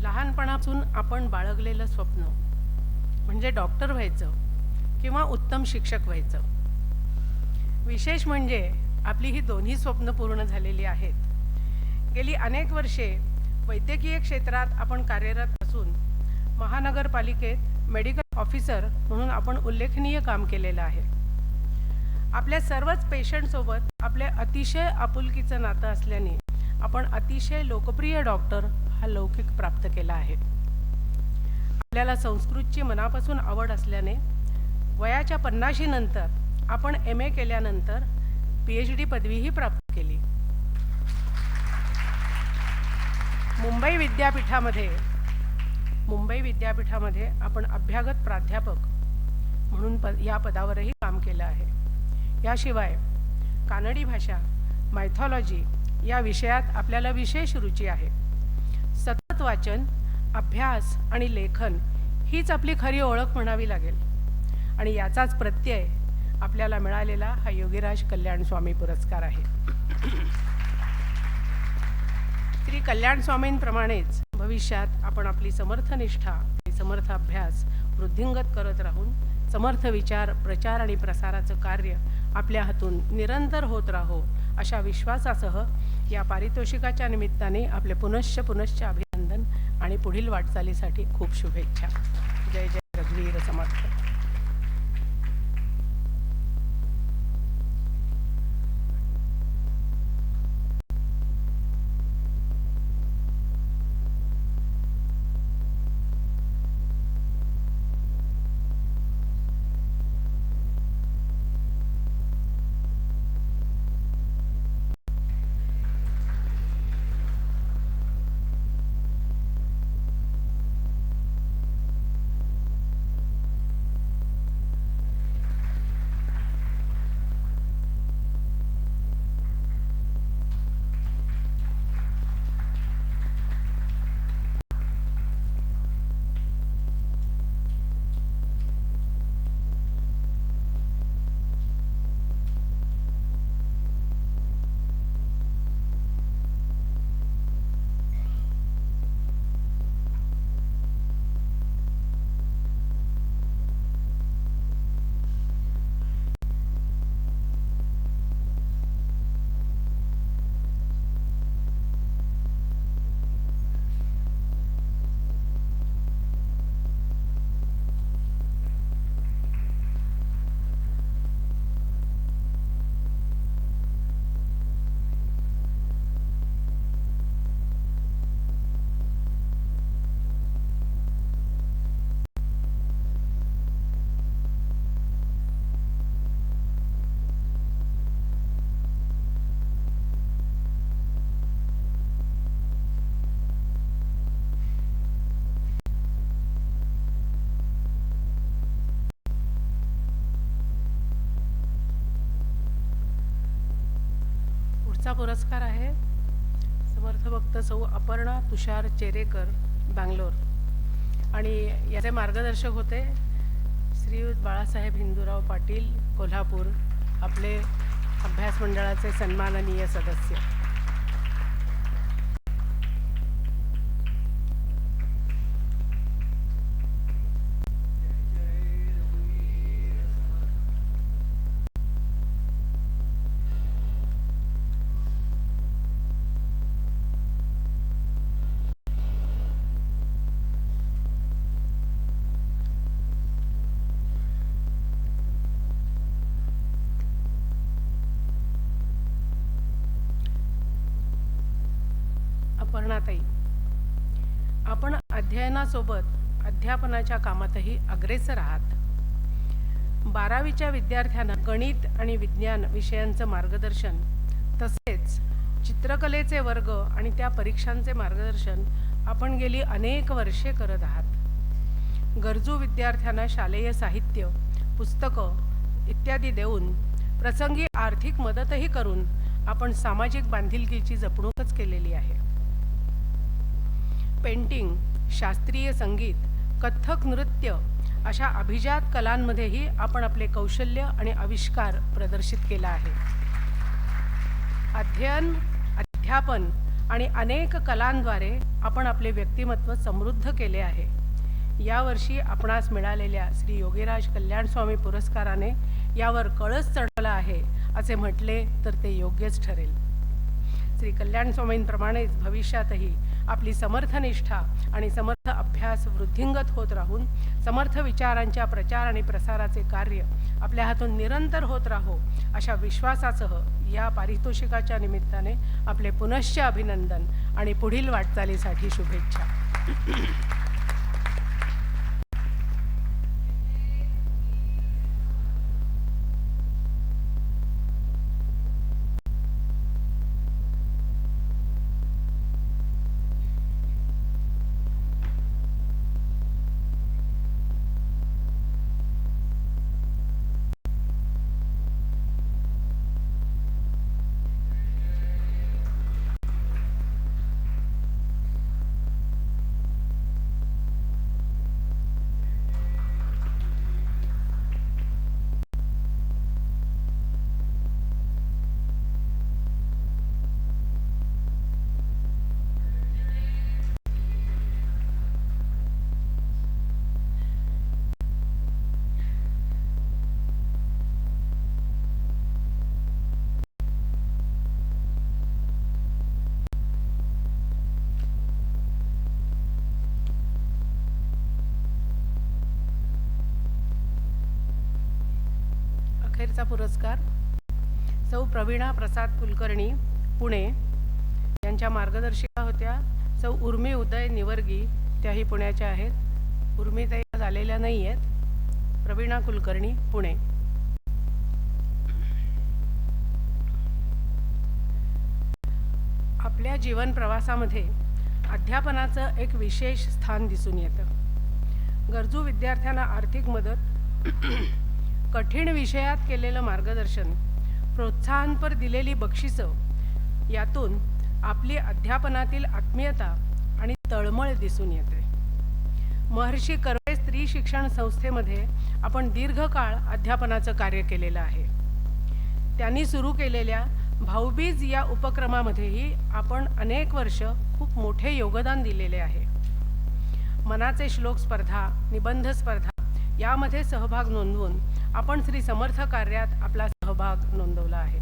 लहानपणापासून आपण बाळगलेलं स्वप्न म्हणजे डॉक्टर व्हायचं किंवा उत्तम शिक्षक व्हायचं. विशेष म्हणजे आपली ही दोन्ही स्वप्न पूर्ण झालेली आहेत. गेली अनेक वर्षे वैद्यकीय क्षेत्रात आपण कार्यरत असून महानगरपालिकेत मेडिकल ऑफिसर म्हणून आपण उल्लेखनीय काम केलेलं आहे. आपल्या सर्वच पेशंटसोबत आपले अतिशय आपुलकीचं नातं असल्याने आपण अतिशय लोकप्रिय डॉक्टर हा लौकिक प्राप्त केला आहे. आपल्याला संस्कृतची मनापासून आवड असल्याने वयाच्या 50 नंतर आपण MA केल्यानंतर PhD पदवीही प्राप्त केली. मुंबई विद्यापीठामध्ये आपण अभ्यागत प्राध्यापक म्हणून या पदावरही काम केलं आहे. याशिवाय कानडी भाषा, मायथॉलॉजी या विषयात आपल्याला विशेष रुची आहे. सतत वाचन, अभ्यास आणि लेखन हीच आपली खरी ओळख म्हणावी लागेल आणि याचाच प्रत्यय आपल्याला मिळालेला हा योगीराज कल्याण स्वामी पुरस्कार आहे. श्री कल्याण स्वामींप्रमाणेच भविष्यात आपण आपली समर्थनिष्ठा आणि समर्थ अभ्यास वृद्धिंगत करत राहून समर्थ विचार, प्रचार आणि प्रसाराचं कार्य आपल्या हातून निरंतर होत राहो अशा विश्वासासह या पारितोषिकाच्या निमित्ताने आपले पुनश्च अभिनंदन आणि पुढील वाटचालीसाठी खूप शुभेच्छा. जय जय रघुवीर समर्थ. अखेरचा पुरस्कार आहे समर्थ भक्त सौ अपर्णा तुषार चेरेकर, बँगलोर. आणि याचे मार्गदर्शक होते श्रीयुत बाळासाहेब हिंदूराव पाटील, कोल्हापूर, आपले अभ्यास मंडळाचे सन्माननीय सदस्य. अपर्णाताई, आपण अध्ययनासोबत अध्यापनाच्या कामातही अग्रेसर आहात. 12वीच्या विद्यार्थ्यांना गणित आणि विज्ञान विषयांचं मार्गदर्शन तसेच चित्रकलेचे वर्ग आणि त्या परीक्षांचे मार्गदर्शन आपण गेली अनेक वर्षे करत आहात. गरजू विद्यार्थ्यांना शालेय साहित्य, पुस्तकं इत्यादी देऊन प्रसंगी आर्थिक मदतही करून आपण सामाजिक बांधिलकीची जपणूकच केलेली आहे. पेंटिंग, शास्त्रीय संगीत, कथ्थक नृत्य अशा अभिजात कलांमध्येही आपण आपले कौशल्य आणि आविष्कार प्रदर्शित केला आहे. अध्ययन, अध्यापन आणि अनेक कलांद्वारे आपण आपले व्यक्तिमत्व समृद्ध केले आहे. यावर्षी आपणास मिळालेल्या श्री योगीराज कल्याणस्वामी पुरस्काराने यावर कळस चढवला आहे असे म्हटले तर ते योग्यच ठरेल. श्री कल्याणस्वामींप्रमाणेच भविष्यातही आपली समर्थनिष्ठा आणि समर्थ अभ्यास वृद्धिंगत होत राहून समर्थ विचारांच्या प्रचार आणि प्रसाराचे कार्य आपल्या हातून निरंतर होत राहो अशा विश्वासासह या पारितोषिकाच्या निमित्ताने आपले पुनश्च अभिनंदन आणि पुढील वाटचालीसाठी शुभेच्छा. अखेरचा पुरस्कार सौ प्रवीणा प्रसाद कुलकर्णी, पुणे यांच्या मार्गदर्शिका होत्या सौ उर्मी उदय निवर्गी, त्याही पुण्याच्या आहेत. उर्मीताई झालेल्या नाही आहेत. प्रवीणा कुलकर्णी, पुणे. आपल्या जीवन प्रवासामध्ये अध्यापनाचं एक विशेष स्थान दिसून येतं. गरजू विद्यार्थ्यांना आर्थिक मदत, कठीण विषयात केलेलं मार्गदर्शन, प्रोत्साहनपर दिलेली बक्षिसं यातून आपली अध्यापनातील आत्मीयता आणि तळमळ दिसून येते. महर्षी कर्वे स्त्री शिक्षण संस्थेमध्ये आपण दीर्घकाळ अध्यापनाचं कार्य केलेलं आहे. त्यांनी सुरू केलेल्या भाऊबीज या उपक्रमामध्येही आपण अनेक वर्ष खूप मोठे योगदान दिलेले आहे. मनाचे श्लोक स्पर्धा, निबंध स्पर्धा यामध्ये सहभाग नोंदवून आपण श्री समर्थ कार्यात आपला सहभाग नोंदवला आहे.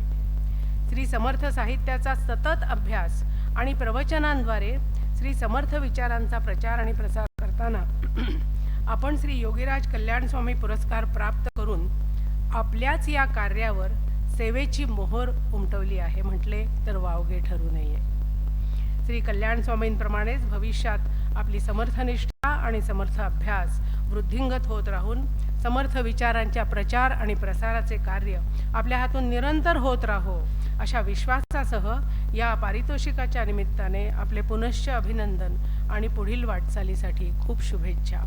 श्री समर्थ साहित्याचा सतत अभ्यास आणि प्रवचनांद्वारे श्री समर्थ विचारांचा प्रचार आणि प्रसार करताना आपण श्री योगीराज कल्याणस्वामी पुरस्कार प्राप्त करून आपल्याच या कार्यावर सेवेची मोहर उमटवली आहे म्हटले तर वावगे ठरू नये. श्री कल्याणस्वामींप्रमाणेच भविष्यात आपली समर्थनिष्ठा आणि समर्थ अभ्यास वृद्धिंगत होत राहून समर्थ विचारांच्या प्रचार आणि प्रसाराचे कार्य आपल्या हातून निरंतर होत राहो अशा विश्वासासह या पारितोषिकाच्या निमित्ताने आपले पुनश्च अभिनंदन आणि पुढील वाटचालीसाठी खूप शुभेच्छा.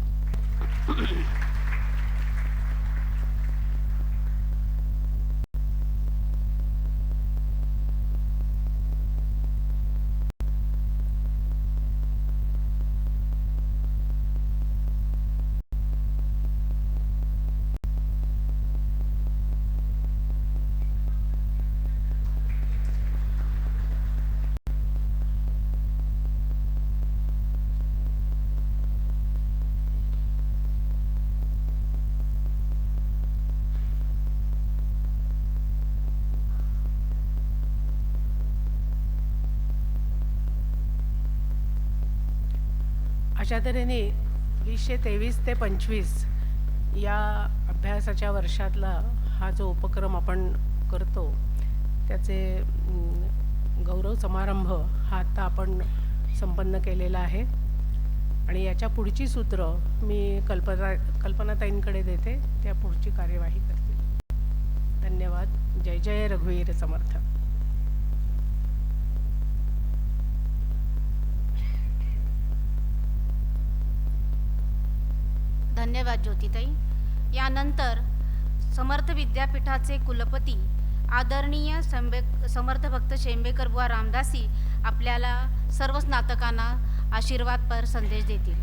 अशा तऱ्हेने 2023 ते 25 या अभ्यासाच्या वर्षातला हा जो उपक्रम आपण करतो त्याचे गौरव समारंभ हा आता आपण संपन्न केलेला आहे आणि याच्या पुढची सूत्र मी कल्पनाताईंकडे देते, त्या पुढची कार्यवाही करतील. धन्यवाद. जय जय रघुवीर समर्थ. धन्यवाद ज्योतिताई. यानंतर समर्थ विद्यापीठाचे कुलपती आदरणीय समर्थ भक्त शेंबेकर बुवा रामदासी आपल्याला सर्व स्नातकांना आशीर्वादपर संदेश देतील.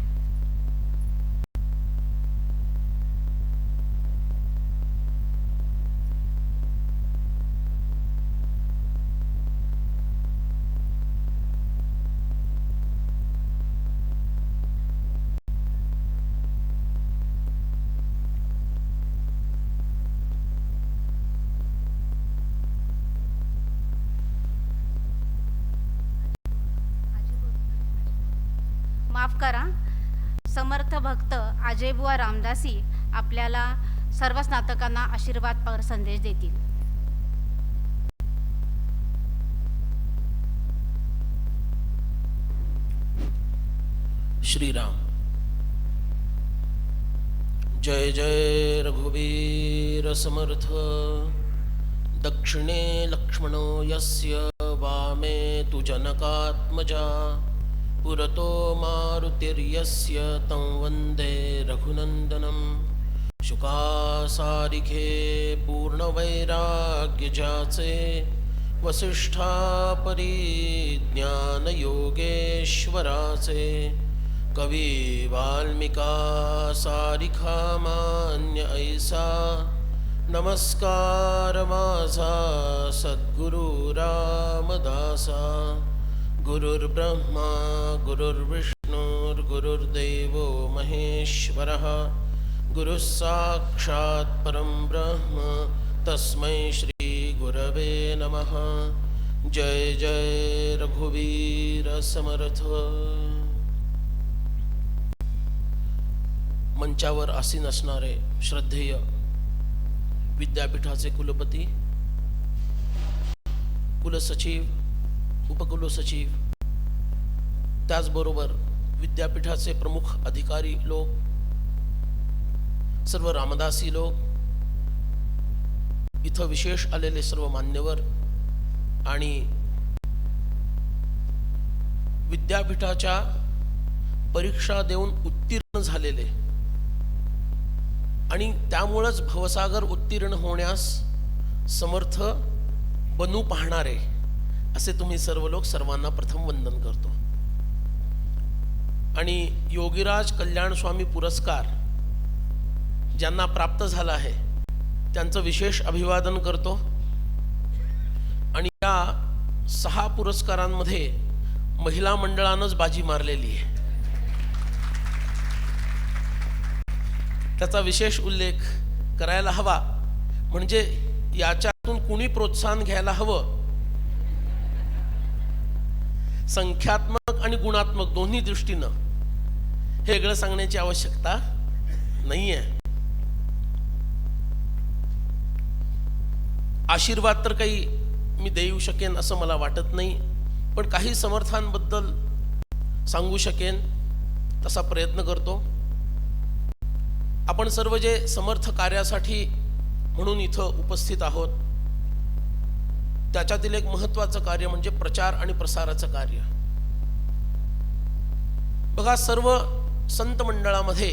माफ करा, समर्थ भक्त अजयबुवा रामदासी आपल्याला सर्व स्नातकांना आशीर्वादपर संदेश देतील. श्रीराम. जय जय रघुवीर समर्थ. दक्षिणे लक्ष्मणो यस्य वामे तु जनकात्मजा पुरतो मारुतिर्यस्य तं वन्दे रघुनन्दनं. शुकासारिखे पूर्णवैराग्यजाचे वसिष्ठापरी ज्ञानयोगेश्वराचे कवी वाल्मिका सारिखा मान्य ऐसा नमस्कार माझा सद्गुरु रामदासा. गुरुर्ब्रह्मा गुरुर्विष्णुर्गुरुर्देवो महेश्वरः गुरुः साक्षात् परं ब्रह्म तस्मै श्री गुरवे नमः. जय जय रघुवीर समर्थ. मंचावर आसीन असणारे श्रद्धेय विद्यापीठाचे कुलपती, कुलसचिव, उपकुलसचिव, त्याचबरोबर विद्यापीठाचे प्रमुख अधिकारी लोक, सर्व रामदासी लोक, इथं विशेष आलेले सर्व मान्यवर आणि विद्यापीठाच्या परीक्षा देऊन उत्तीर्ण झालेले आणि त्यामुळेच भवसागर उत्तीर्ण होण्यास समर्थ बनू पाहणारे असे तुम्ही सर्व लोक, सर्वांना प्रथम वंदन करतो. आणि योगीराज कल्याण स्वामी पुरस्कार ज्यांना प्राप्त झाला आहे त्यांचं विशेष अभिवादन करतो. आणि या 6 पुरस्कारांमध्ये महिला मंडळानंच बाजी मारलेली आहे, त्याचा विशेष उल्लेख करायला हवा. म्हणजे याच्यातून कुणी प्रोत्साहन घ्यायला हवं. संख्यात्मक आणि गुणात्मक दोन्ही दृष्टीनं हे वेगळं सांगण्याची आवश्यकता नाहीये. आशीर्वाद तर काही मी देऊ शकेन असं मला वाटत नाही, पण काही समर्थांबद्दल सांगू शकेन तसा प्रयत्न करतो. आपण सर्व जे समर्थ कार्यासाठी म्हणून इथं उपस्थित आहोत त्याच्यातील एक महत्त्वाचं कार्य म्हणजे प्रचार आणि प्रसाराचं कार्य. बघा, सर्व संत मंडळामध्ये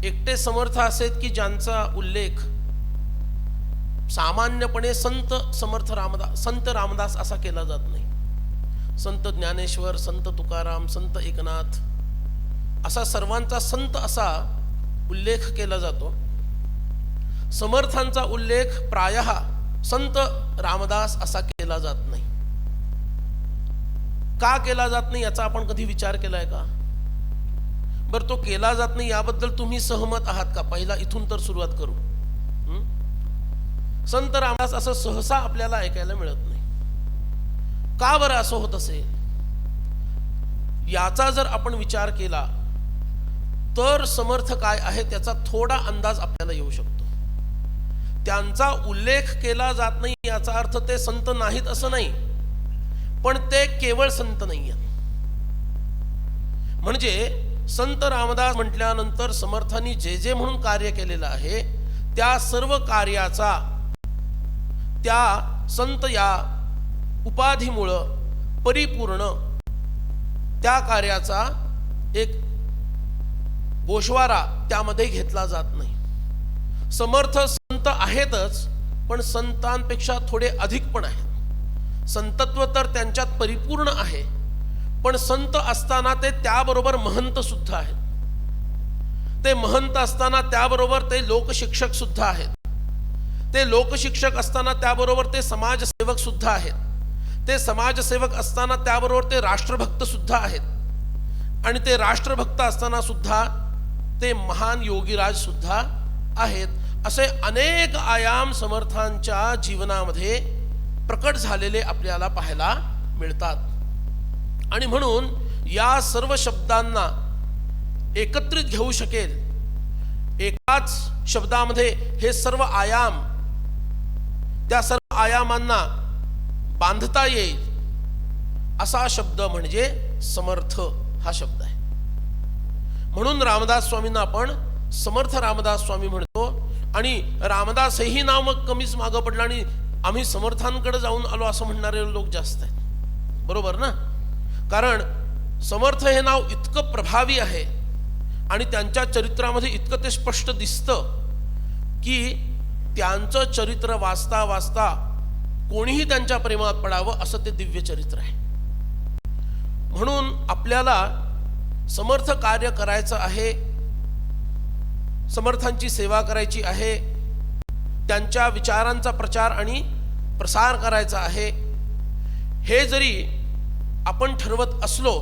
एकटे समर्थ असेत की ज्यांचा उल्लेख सामान्यपणे संत रामदास असा केला जात नाही. संत ज्ञानेश्वर, संत तुकाराम, संत एकनाथ असा सर्वांचा संत असा उल्लेख केला जातो. समर्थांचा उल्लेख प्रायः संत रामदास असा केला जात नाही. का केला जात नाही याचा आपण कधी विचार केलाय का? बरं, तो केला जात नाही याबद्दल तुम्ही सहमत आहात का? पहिला इथून तर सुरुवात करू. संत रामदास असं सहसा आपल्याला ऐकायला मिळत नाही. का बरं असं होत असेल? याचा जर आपण विचार केला तर समर्थ काय आहे त्याचा थोडा अंदाज आपल्याला येऊ शकतो. त्यांचा उल्लेख केला जात नाही याचा अर्थ ते संत नाहीत असं नाही, पण ते केवळ संत नाही आहेत. म्हणजे संत रामदास म्हटल्यानंतर समर्थांनी जे जे म्हणून कार्य केलेलं आहे त्या सर्व कार्याचा त्या संत या उपाधीमुळं परिपूर्ण त्या कार्याचा एक गोषवारा त्यामध्ये घेतला जात नाही. समर्थ संत आहेतच, पण संतांपेक्षा थोडे अधिक पण आहेत. संतत्व तर त्यांच्यात परिपूर्ण आहे, पण संत असताना ते त्याबरोबर महंत सुद्धा आहेत. ते महंत असताना त्याबरोबर ते लोकशिक्षक सुद्धा आहेत. ते लोकशिक्षक असताना त्याबरोबर ते समाजसेवक सुद्धा आहेत. ते समाजसेवक असताना त्याबरोबर ते राष्ट्रभक्त सुद्धा आहेत. आणि ते राष्ट्रभक्त असताना सुद्धा ते महान योगीराज सुद्धा आहेत. असे अनेक आयाम समर्थांच्या जीवनामध्ये प्रकट झालेले आपल्याला पाहायला मिळतात. आणि म्हणून या सर्व शब्दांना एकत्रित घेऊ शकेल, एकाच शब्दामध्ये हे सर्व आयाम, त्या सर्व आयामांना बांधता येईल असा शब्द म्हणजे समर्थ हा शब्द आहे. म्हणून रामदास स्वामींना आपण समर्थ रामदास स्वामी म्हणतो. आणि रामदास हेही नाव मग कमीच मागं पडलं आणि आम्ही समर्थांकडे जाऊन आलो असं म्हणणारे लोक जास्त आहेत. बरोबर ना? कारण समर्थ हे नाव इतकं प्रभावी आहे आणि त्यांच्या चरित्रामध्ये इतकं ते स्पष्ट दिसतं की त्यांचं चरित्र वाचता वाचता कोणीही त्यांच्या प्रेमात पडावं असं ते दिव्य चरित्र आहे. म्हणून आपल्याला समर्थ कार्य करायचं आहे, समर्थांची सेवा करायची आहे, त्यांच्या विचारांचा प्रचार आणि प्रसार करायचा आहे. हे जरी आपण ठरवत असलो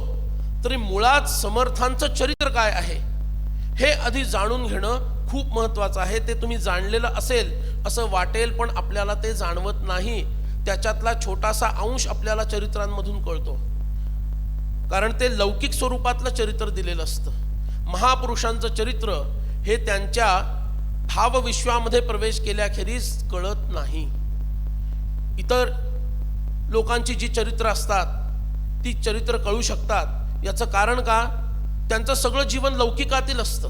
तरी मुळात समर्थांचं चरित्र काय आहे हे आधी जाणून घेणं खूप महत्वाचं आहे. ते तुम्ही जाणलेलं असेल असं वाटेल, पण आपल्याला ते जाणवत नाही. त्याच्यातला छोटासा अंश आपल्याला चरित्रांमधून कळतो, कारण ते लौकिक स्वरूपातलं चरित्र दिलेलं असतं. महापुरुषांचं चरित्र हे त्यांच्या भावविश्वामध्ये प्रवेश केल्याखेरीज कळत नाही. इतर लोकांची जी चरित्र असतात ती चरित्र कळू शकतात. याचं कारण का? त्यांचं सगळं जीवन लौकिकातील असतं.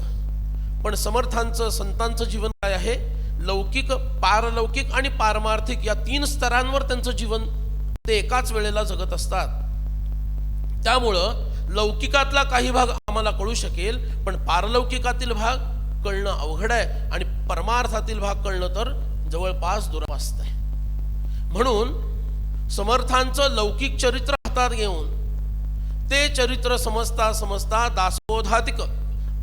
पण समर्थांचं, संतांचं जीवन काय आहे? लौकिक, पारलौकिक आणि पारमार्थिक या 3 स्तरांवर त्यांचं जीवन ते एकाच वेळेला जगत असतात. त्यामुळं लौकिकातला काही भाग आम्हाला कळू शकेल, पण पारलौकिकातील भाग कळणं अवघड आहे आणि परमार्थातील भाग कळणं तर जवळपास दुरापास्त आहे. म्हणून समर्थांचं लौकिक चरित्र हातात घेऊन ते चरित्र समजता समजता दासबोधातिक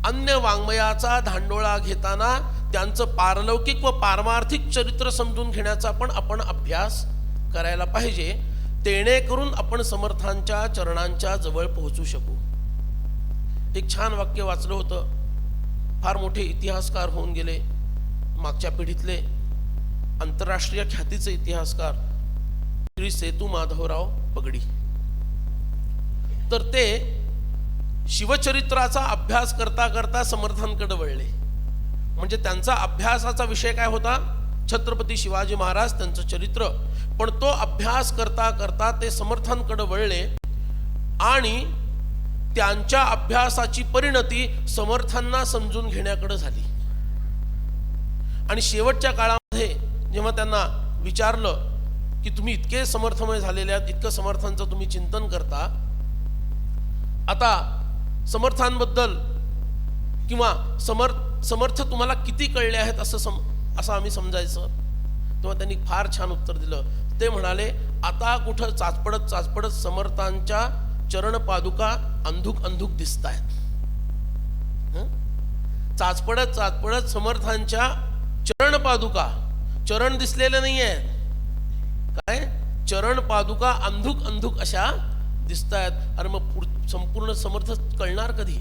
अन्य वाङ्मयाचा धांडोळा घेताना त्यांचं पारलौकिक व पारमार्थिक चरित्र समजून घेण्याचा पण आपण अभ्यास करायला पाहिजे. जेणेकरून आपण समर्थांच्या चरणांच्या जवळ पोहोचू शकू. एक छान वाक्य वाचलं होतं. फार मोठे इतिहासकार होऊन गेले, मागच्या पिढीतले आंतरराष्ट्रीय ख्यातीचे इतिहासकार श्री सेतू माधवराव पगडी. तर ते शिवचरित्राचा अभ्यास करता करता समर्थांकडे वळले. म्हणजे त्यांचा अभ्यासाचा विषय काय होता? छत्रपती शिवाजी महाराज, त्यांचं चरित्र. पण तो अभ्यास करता करता ते समर्थांकडे वळले आणि त्यांच्या अभ्यासाची परिणती समर्थांना समजून घेण्याकडे झाली. आणि शेवटच्या काळामध्ये जेव्हा त्यांना विचारलं की तुम्ही इतके समर्थमय झालेले आहात, इतकं समर्थांचं तुम्ही चिंतन करता, आता समर्थांबद्दल किंवा समर्थ तुम्हाला किती कळले आहेत असं आम्ही समजायचं. तेव्हा त्यांनी फार छान उत्तर दिलं. ते म्हणाले, आता कुठं चाचपडत चाचपडत समर्थांच्या चरण पादुका अंधुक अंधुक दिसत आहेत. चाचपडत चाचपडत समर्थांच्या चरण पादुका, चरण दिसलेले नाही आहेत, काय चरण पादुका अंधुक अंधुक अशा दिसत आहेत. अरे मग संपूर्ण समर्थ कळणार कधी?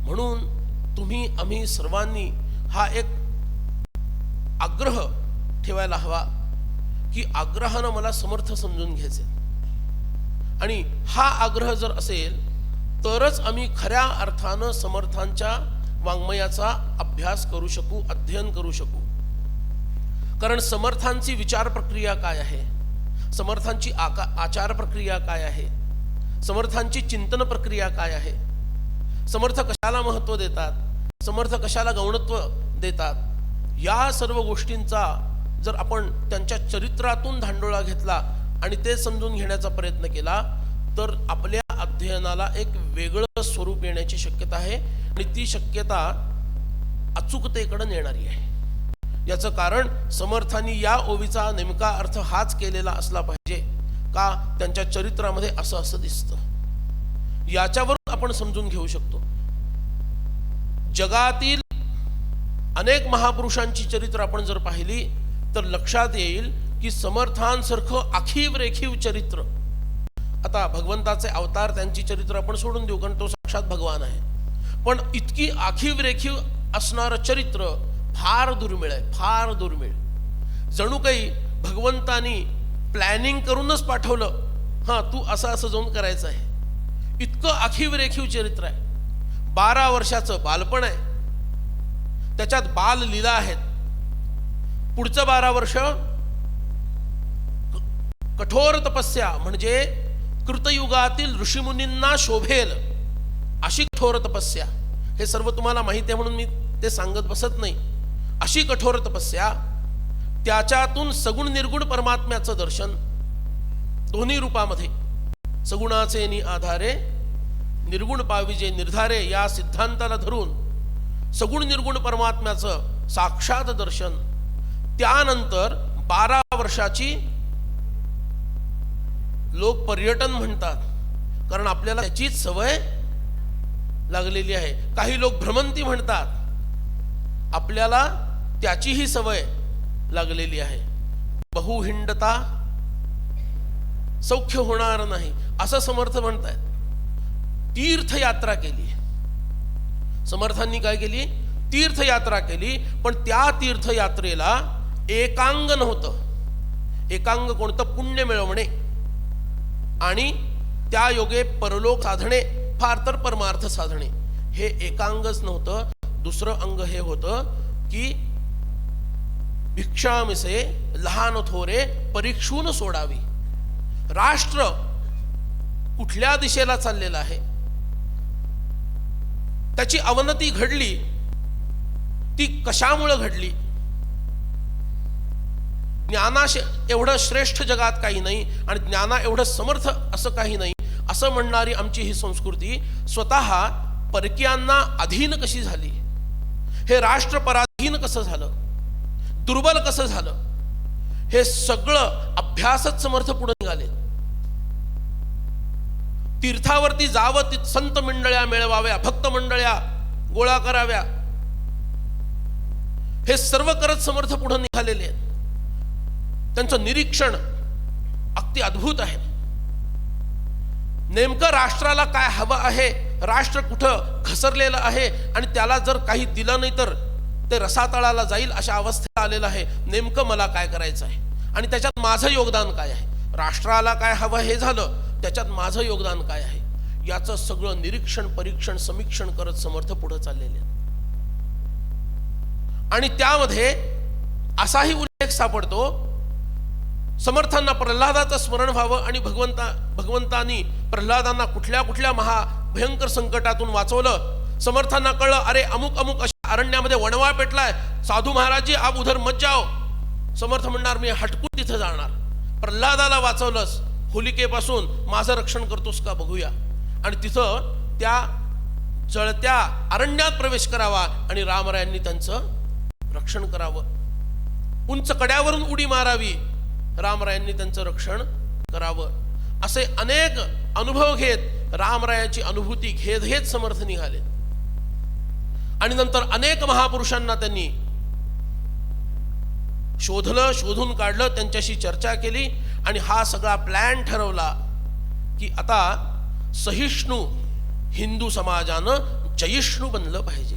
म्हणून तुम्ही आम्ही सर्वांनी हा एक आग्रह ठेवायला हवा की आग्रहानं मला समर्थ समजून घ्यायचे. आणि हा आग्रह जर असेल तरच आम्ही खऱ्या अर्थानं समर्थांच्या वाङ्मयाचा अभ्यास करू शकू, अध्ययन करू शकू. कारण समर्थांची विचार प्रक्रिया काय आहे, समर्थांची आचार प्रक्रिया काय आहे, समर्थांची चिंतन प्रक्रिया काय आहे, समर्थ कशाला महत्त्व देतात, समर्थ कशाला गौणत्व देतात, या सर्व गोष्टींचा जर आपण त्यांच्या चरित्रातून धांडोळा घेतला आणि ते समजून घेण्याचा प्रयत्न केला तर आपल्या अध्ययनाला एक वेगळं स्वरूप येण्याची शक्यता आहे आणि ती शक्यता अचूकतेकडे नेणारी आहे. याचं कारण समर्थांनी या ओवीचा नेमका अर्थ हाच केलेला असला पाहिजे का, त्यांच्या चरित्रामध्ये असं असं दिसतं, याच्यावरून आपण समजून घेऊ शकतो. जगातील अनेक महापुरुषांची चरित्र आपण जर पाहिली तर लक्षात येईल की समर्थांसारखं आखीव रेखीव चरित्र, आता भगवंताचे अवतार त्यांची चरित्र आपण सोडून देऊ कारण तो साक्षात भगवान आहे, पण इतकी आखीव रेखीव असणारं चरित्र फार दुर्मिळ आहे, फार दुर्मिळ. जणू काही भगवंतानी प्लॅनिंग करूनच पाठवलं, हां तू असं असं जाऊन करायचं आहे. इतकं आखीव रेखीव चरित्र आहे. 12 वर्षाचं बालपण आहे, त्याच्यात बाल लीला आहेत. पुढचं 12 वर्ष कठोर तपस्या, म्हणजे कृतयुगातील ऋषीमुनींना शोभेल अशी कठोर तपस्या. हे सर्व तुम्हाला माहिती आहे म्हणून मी ते सांगत बसत नाही. अशी कठोर तपस्या, त्याच्यातून सगुण निर्गुण परमात्म्याचं दर्शन दोन्ही रूपामध्ये, सगुणाचे नि आधारे निर्गुण पाविजे निर्धारे, या सिद्धांताला धरून सगुण निर्गुण परमात्म्याचं साक्षात दर्शन. त्यानंतर 12 वर्षाची लोक पर्यटन म्हणतात कारण आपल्याला त्याचीच सवय लागलेली आहे. काही लोक भ्रमंती म्हणतात, आपल्याला त्याचीही सवय लागलेली आहे. बहुहिंडता सौख्य होणार नाही असं समर्थ म्हणतायत. तीर्थयात्रा केली समर्थांनी, काय केली? तीर्थयात्रा केली. पण त्या तीर्थयात्रेला एकांग नव्हतं. एकांग कोणतं? पुण्य मिळवणे आणि त्या योगे परलोक साधणे, फार तर परमार्थ साधणे. हे एकांगच नव्हतं. दुसरं अंग हे होतं की भिक्षामिसे लहान थोरे परीक्षून सोडावी. राष्ट्र कुठल्या दिशेला चाललेलं आहे, त्याची अवनती घडली, ती कशामुळे घडली? ज्ञाना एवढं श्रेष्ठ जगात काही नाही आणि ज्ञाना एवढं समर्थ असं काही नाही असं म्हणणारी आमची ही संस्कृती स्वतः परकीयांना अधीन कशी झाली, हे राष्ट्र पराधीन कसं झालं, दुर्बल कसं झालं, हे सगळं अभ्यासच समर्थ पुढे निघाले. तीर्थावरती जावं, संत मंडळ्या मिळवाव्या, भक्त मंडळ्या गोळा कराव्या, हे सर्व करत समर्थ पुढे निघालेले आहेत. त्यांचं निरीक्षण अगदी अद्भुत आहे. नेमकं राष्ट्राला काय हवं आहे, राष्ट्र कुठं घसरलेलं आहे आणि त्याला जर काही दिलं नाही तर ते रसातळाला जाईल अशा अवस्थेला आलेलं आहे. नेमकं मला काय करायचं आहे आणि त्याच्यात माझं योगदान काय आहे. राष्ट्राला काय हवं हे झालं, त्याच्यात माझं योगदान काय आहे, याचं सगळं निरीक्षण परीक्षण समीक्षण करत समर्थ पुढे चाललेले. आणि त्यामध्ये असाही उल्लेख सापडतो, समर्थांना प्रल्हादाचं स्मरण व्हावं आणि भगवंतांनी प्रल्हादांना कुठल्या कुठल्या महाभयंकर संकटातून वाचवलं. समर्थांना कळलं, अरे अमुक अमुक अशा अरण्यामध्ये वणवा पेटलाय, साधू महाराज जी आप उधर मत जाओ. समर्थ म्हणणार मी हटकून तिथं जाणार. प्रल्हादाला वाचवलंस होलिकेपासून, माझं रक्षण करतोस का बघूया. आणि तिथं त्या जळत्या अरण्यात प्रवेश करावा आणि रामरायांनी त्यांचं रक्षण करावं. उंच कड्यावरून उडी मारावी, रामरायांनी त्यांचं रक्षण करावं. असे अनेक अनुभव घेत रामरायाची अनुभूती घेत घेत समर्थ निघाले. आणि नंतर अनेक महापुरुषांना त्यांनी शोधलं, शोधून काढलं, त्यांच्याशी चर्चा केली आणि हा सगळा प्लॅन ठरवला की आता सहिष्णू हिंदू समाजानं जयिष्णू बनलं पाहिजे.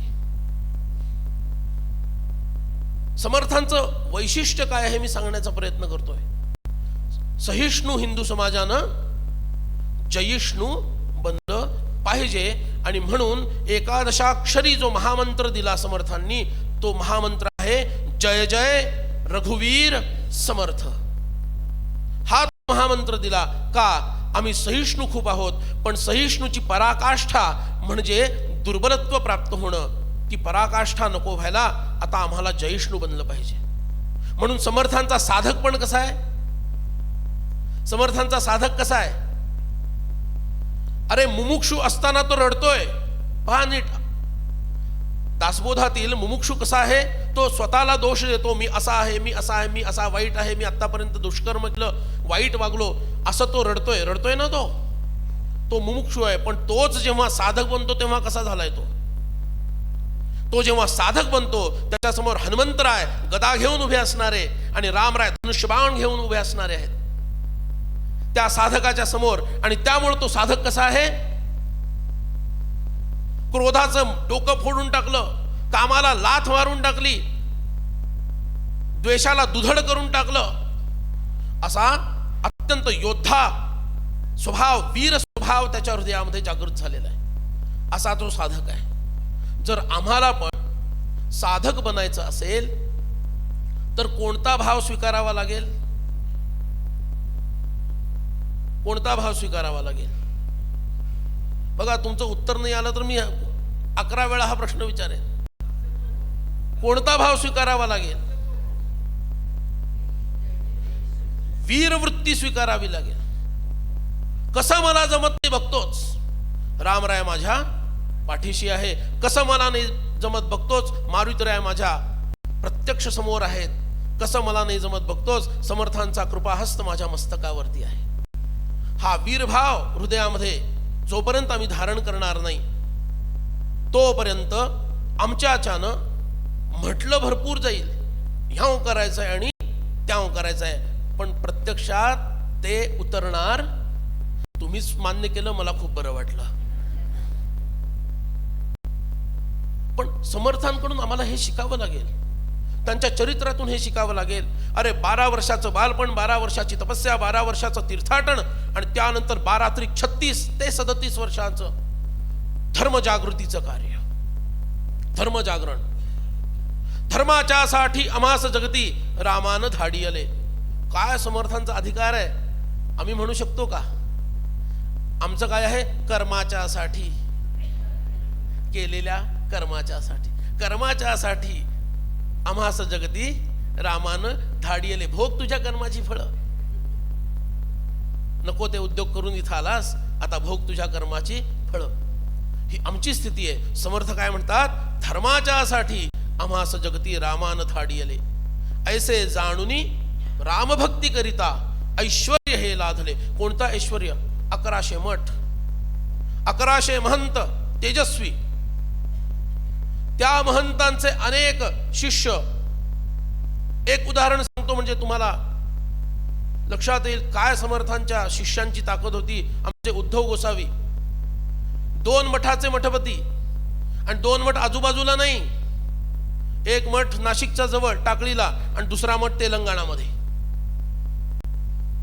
समर्थांचं वैशिष्ट्य काय हे मी सांगण्याचा प्रयत्न करतोय. सहिष्णू हिंदू समाजानं जयिष्णू बनलं पाहिजे. आणि म्हणून एकादशाक्षरी जो महामंत्र दिला समर्थांनी, तो महामंत्र आहे जय जय रघुवीर समर्थ. हा महामंत्र दिला का? आम्ही सहिष्णू खूप आहोत, पण सहिष्णूची पराकाष्ठा म्हणजे दुर्बलत्व प्राप्त होणं. ती पराकाष्ठा नको व्हायला आता आम्हाला जयिष्णू बनलं पाहिजे. म्हणून समर्थांचा साधक पण कसा आहे? समर्थांचा साधक कसा आहे? अरे मुमुक्षू असताना तो रडतोय. पहा नीट, दासबोधातील मुमुक्षू कसा आहे? तो स्वतःला दोष देतो. मी असा आहे, मी असा आहे, मी असा वाईट आहे, मी आतापर्यंत दुष्कर्म केलं, वाईट वागलो, असं तो रडतोय ना. तो मुमुक्षू आहे. पण तोच जेव्हा साधक बनतो तेव्हा कसा झालाय तो जेव्हा साधक बनतो त्याच्यासमोर हनुमंतराय गदा घेऊन उभे असणारे आणि रामराय धनुष्यबाण घेऊन उभे असणारे आहेत त्या साधकाच्या समोर. आणि त्यामुळे तो साधक कसा आहे? क्रोधाचं डोकं फोडून टाकलं, कामाला लाथ मारून टाकली, द्वेषाला दुधड करून टाकलं, असा अत्यंत योद्धा स्वभाव, वीर स्वभाव त्याच्या हृदयामध्ये जागृत झालेला आहे. असा तो साधक आहे. जर आम्हाला पण साधक बनायचं असेल तर कोणता भाव स्वीकारावा लागेल? कोणता भाव स्वीकारावा लागेल? बघा, तुमचं उत्तर नाही आलं तर मी 11 वेळा हा प्रश्न विचारेन. कोणता भाव स्वीकारावा लागेल? वीरवृत्ती स्वीकारावी लागेल. कसं मला जमत नाही बघतोच, रामराय माझ्या पाठीशी आहे. कसं मला नाही जमत बघतोच, मारुतीराय माझ्या प्रत्यक्ष समोर आहेत. कसं मला नाही जमत बघतोच, समर्थांचा कृपाहस्त माझ्या मस्तकावरती आहे. हा वीरभाव हृदयामध्ये जोपर्यंत आम्ही धारण करणार नाही तोपर्यंत आमच्याच्यानं म्हटलं भरपूर जाईल, ह्याव करायचंय आणि त्याव करायचंय, पण प्रत्यक्षात ते उतरणार. तुम्हीच मान्य केलं, मला खूप बरं वाटलं. पण समर्थांकडून आम्हाला हे शिकावं लागेल, त्यांच्या चरित्रातून हे शिकावं लागेल. अरे 12 वर्षाचं बालपण, 12 वर्षाची तपस्या, 12 वर्षाचं तीर्थाटन आणि त्यानंतर 12 त्रिक 36 ते 37 वर्षाचं धर्मजागृतीचं कार्य, धर्मजागरण. धर्माच्या साठी आम्हास जगती रामानं धाडी आले. काय समर्थांचा अधिकार आहे? आम्ही म्हणू शकतो का? आमचं काय आहे? कर्माच्या साठी, केलेल्या कर्माच्या साठी. कर्माच्या साठी आम्हास जगती रामानं धाडी आले. भोग तुझ्या कर्माची फळं. नको ते उद्योग करून इथं आलास, आता भोग तुझ्या कर्माची फळं. ही आमची स्थिती आहे. समर्थ काय म्हणतात? धर्माच्या साठी आम्हास जगती रामानं धाडी आले. ऐसे जाणुनी रामभक्ती करिता ऐश्वर्य हे लाधले. कोणता ऐश्वर्य? 1100 मठ, 1100 महंत तेजस्वी, त्या महंतांचे अनेक शिष्य. एक उदाहरण सांगतो म्हणजे तुम्हाला लक्षात येईल काय समर्थांच्या शिष्यांची ताकद होती. आमचे उद्धव गोसावी 2 मठाचे मठपती, आणि 2 मठ आजूबाजूला नाही. एक मठ नाशिकच्या जवळ टाकळीला आणि दुसरा मठ तेलंगणामध्ये.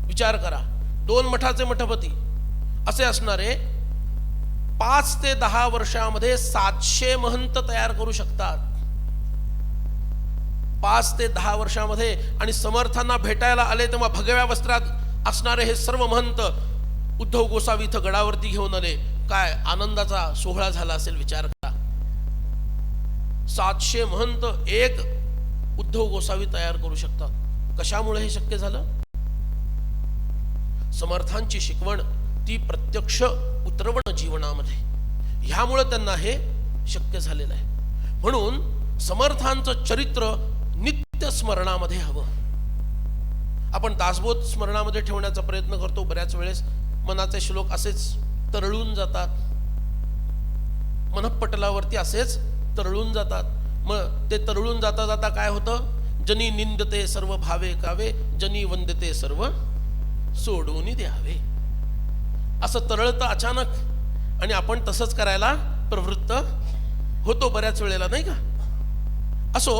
विचार करा, 2 मठाचे मठपती असे असणारे 5 ते 10 वर्षामध्ये 700 महंत तयार करू शकतात. 5 ते 10 वर्षामध्ये. आणि समर्थांना भेटायला आले तेव्हा भगव्या वस्त्रात असणारे हे सर्व महंत उद्धव गोसावी इथं गडावरती घेऊन आले. काय आनंदाचा सोहळा झाला असेल विचार करा. 700 महंत एक उद्धव गोसावी तयार करू शकतात. कशामुळे हे शक्य झालं? समर्थांची शिकवण ती प्रत्यक्ष उतरवण जीवनामध्ये, ह्यामुळे त्यांना हे शक्य झालेलं आहे. म्हणून समर्थांचं चरित्र नित्य स्मरणामध्ये हवं. आपण दासबोध स्मरणामध्ये ठेवण्याचा प्रयत्न करतो. बऱ्याच वेळेस मनाचे श्लोक असेच तरळून जातात, मनःपटलावरती असेच तरळून जातात. मग ते तरळून जाता जाता काय होतं? जनी निंदते सर्व भावे कावे, जनी वंदते सर्व सोडून द्यावे. असं तरळतं अचानक, आणि आपण तसंच करायला प्रवृत्त होतो बऱ्याच वेळेला, नाही का? असो,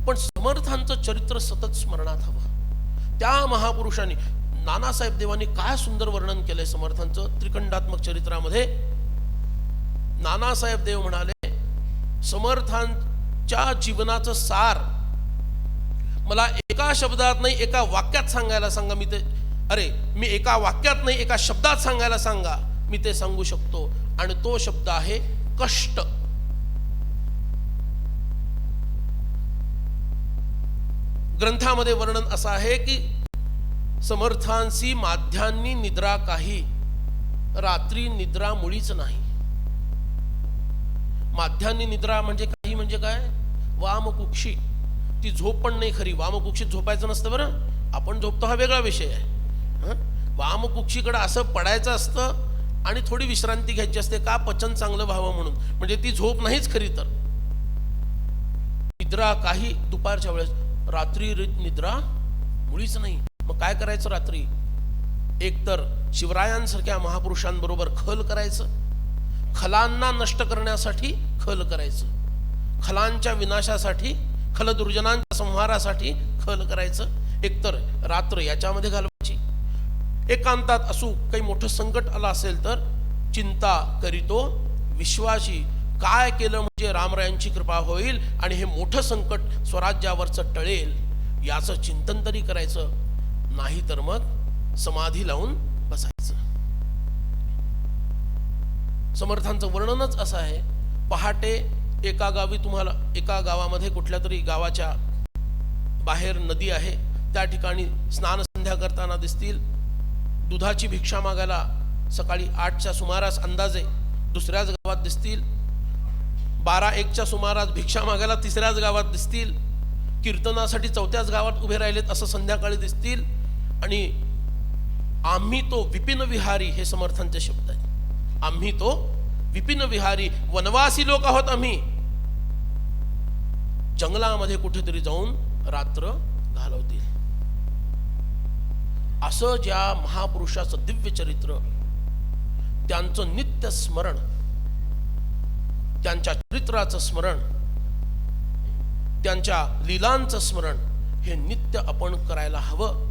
पण समर्थांचं चरित्र सतत स्मरणात हवं. त्या महापुरुषांनी नानासाहेब देवांनी काय सुंदर वर्णन केलंय समर्थांचं त्रिखंडात्मक चरित्रामध्ये. नानासाहेब देव म्हणाले, समर्थांच्या जीवनाचं सार मला एका शब्दात नाही एका वाक्यात सांगायला सांगा. मी एका वाक्यात नाही एका शब्दात सांगायला सांगा, मी ते सांगू शकतो. आणि तो शब्द आहे कष्ट. ग्रंथामध्ये वर्णन असं आहे की समर्थांसी माध्यान्नी निद्रा काही, रात्री निद्रा मुळीच नाही. माध्यान्नी निद्रा म्हणजे काही म्हणजे काय, वामकुक्षी. ती झोप पण नाही खरी. वामकुक्षीत झोपायचं नसतं बरं, आपण झोपतो हा वेगळा विषय आहे. वामकुक्षीकडे असं पडायचं असतं आणि थोडी विश्रांती घ्यायची असते, का पचन चांगलं व्हावं म्हणून. म्हणजे ती झोप नाहीच खरी तर. निद्रा काही, दुपारच्या वेळेस. रात्री निद्रा मुळीच नाही. मग काय करायचं रात्री? एकतर शिवरायांसारख्या महापुरुषांबरोबर खल करायचं, खलांना नष्ट करण्यासाठी खल करायचं, खलांच्या विनाशासाठी, खलदुर्जनांच्या संहारासाठी खल करायचं. एकतर रात्र याच्यामध्ये घालवायची. एकांतात असू काही मोठं संकट आलं असेल तर चिंता करीतो विश्वाची, काय केलं म्हणजे रामरायांची कृपा होईल आणि हे मोठं संकट स्वराज्यावरचं टळेल, याचं चिंतन तरी करायचं. नाही तर मग समाधी लावून बसायचं. समर्थांचं वर्णनच असं आहे. पहाटे एका गावामध्ये कुठल्या तरी गावाच्या बाहेर नदी आहे, त्या ठिकाणी स्नान संध्या करताना दिसतील. दुधाची भिक्षा मागायला सकाळी 8च्या सुमारास अंदाजे दुसऱ्याच गावात दिसतील. 12-1च्या सुमारास भिक्षा मागायला तिसऱ्याच गावात दिसतील. कीर्तनासाठी 4थ्याच गावात उभे राहिलेत असं संध्याकाळी दिसतील. आणि आम्ही तो विपिन विहारी, हे समर्थांचे शब्द आहेत. आम्ही तो विपिन विहारी, वनवासी लोक आहोत आम्ही, जंगलामध्ये कुठेतरी जाऊन रात्र घालवतील. असं ज्या महापुरुषाचं दिव्य चरित्र, त्यांचं नित्य स्मरण, त्यांच्या चरित्राचं स्मरण, त्यांच्या लीलांचं स्मरण हे नित्य आपण करायला हवं.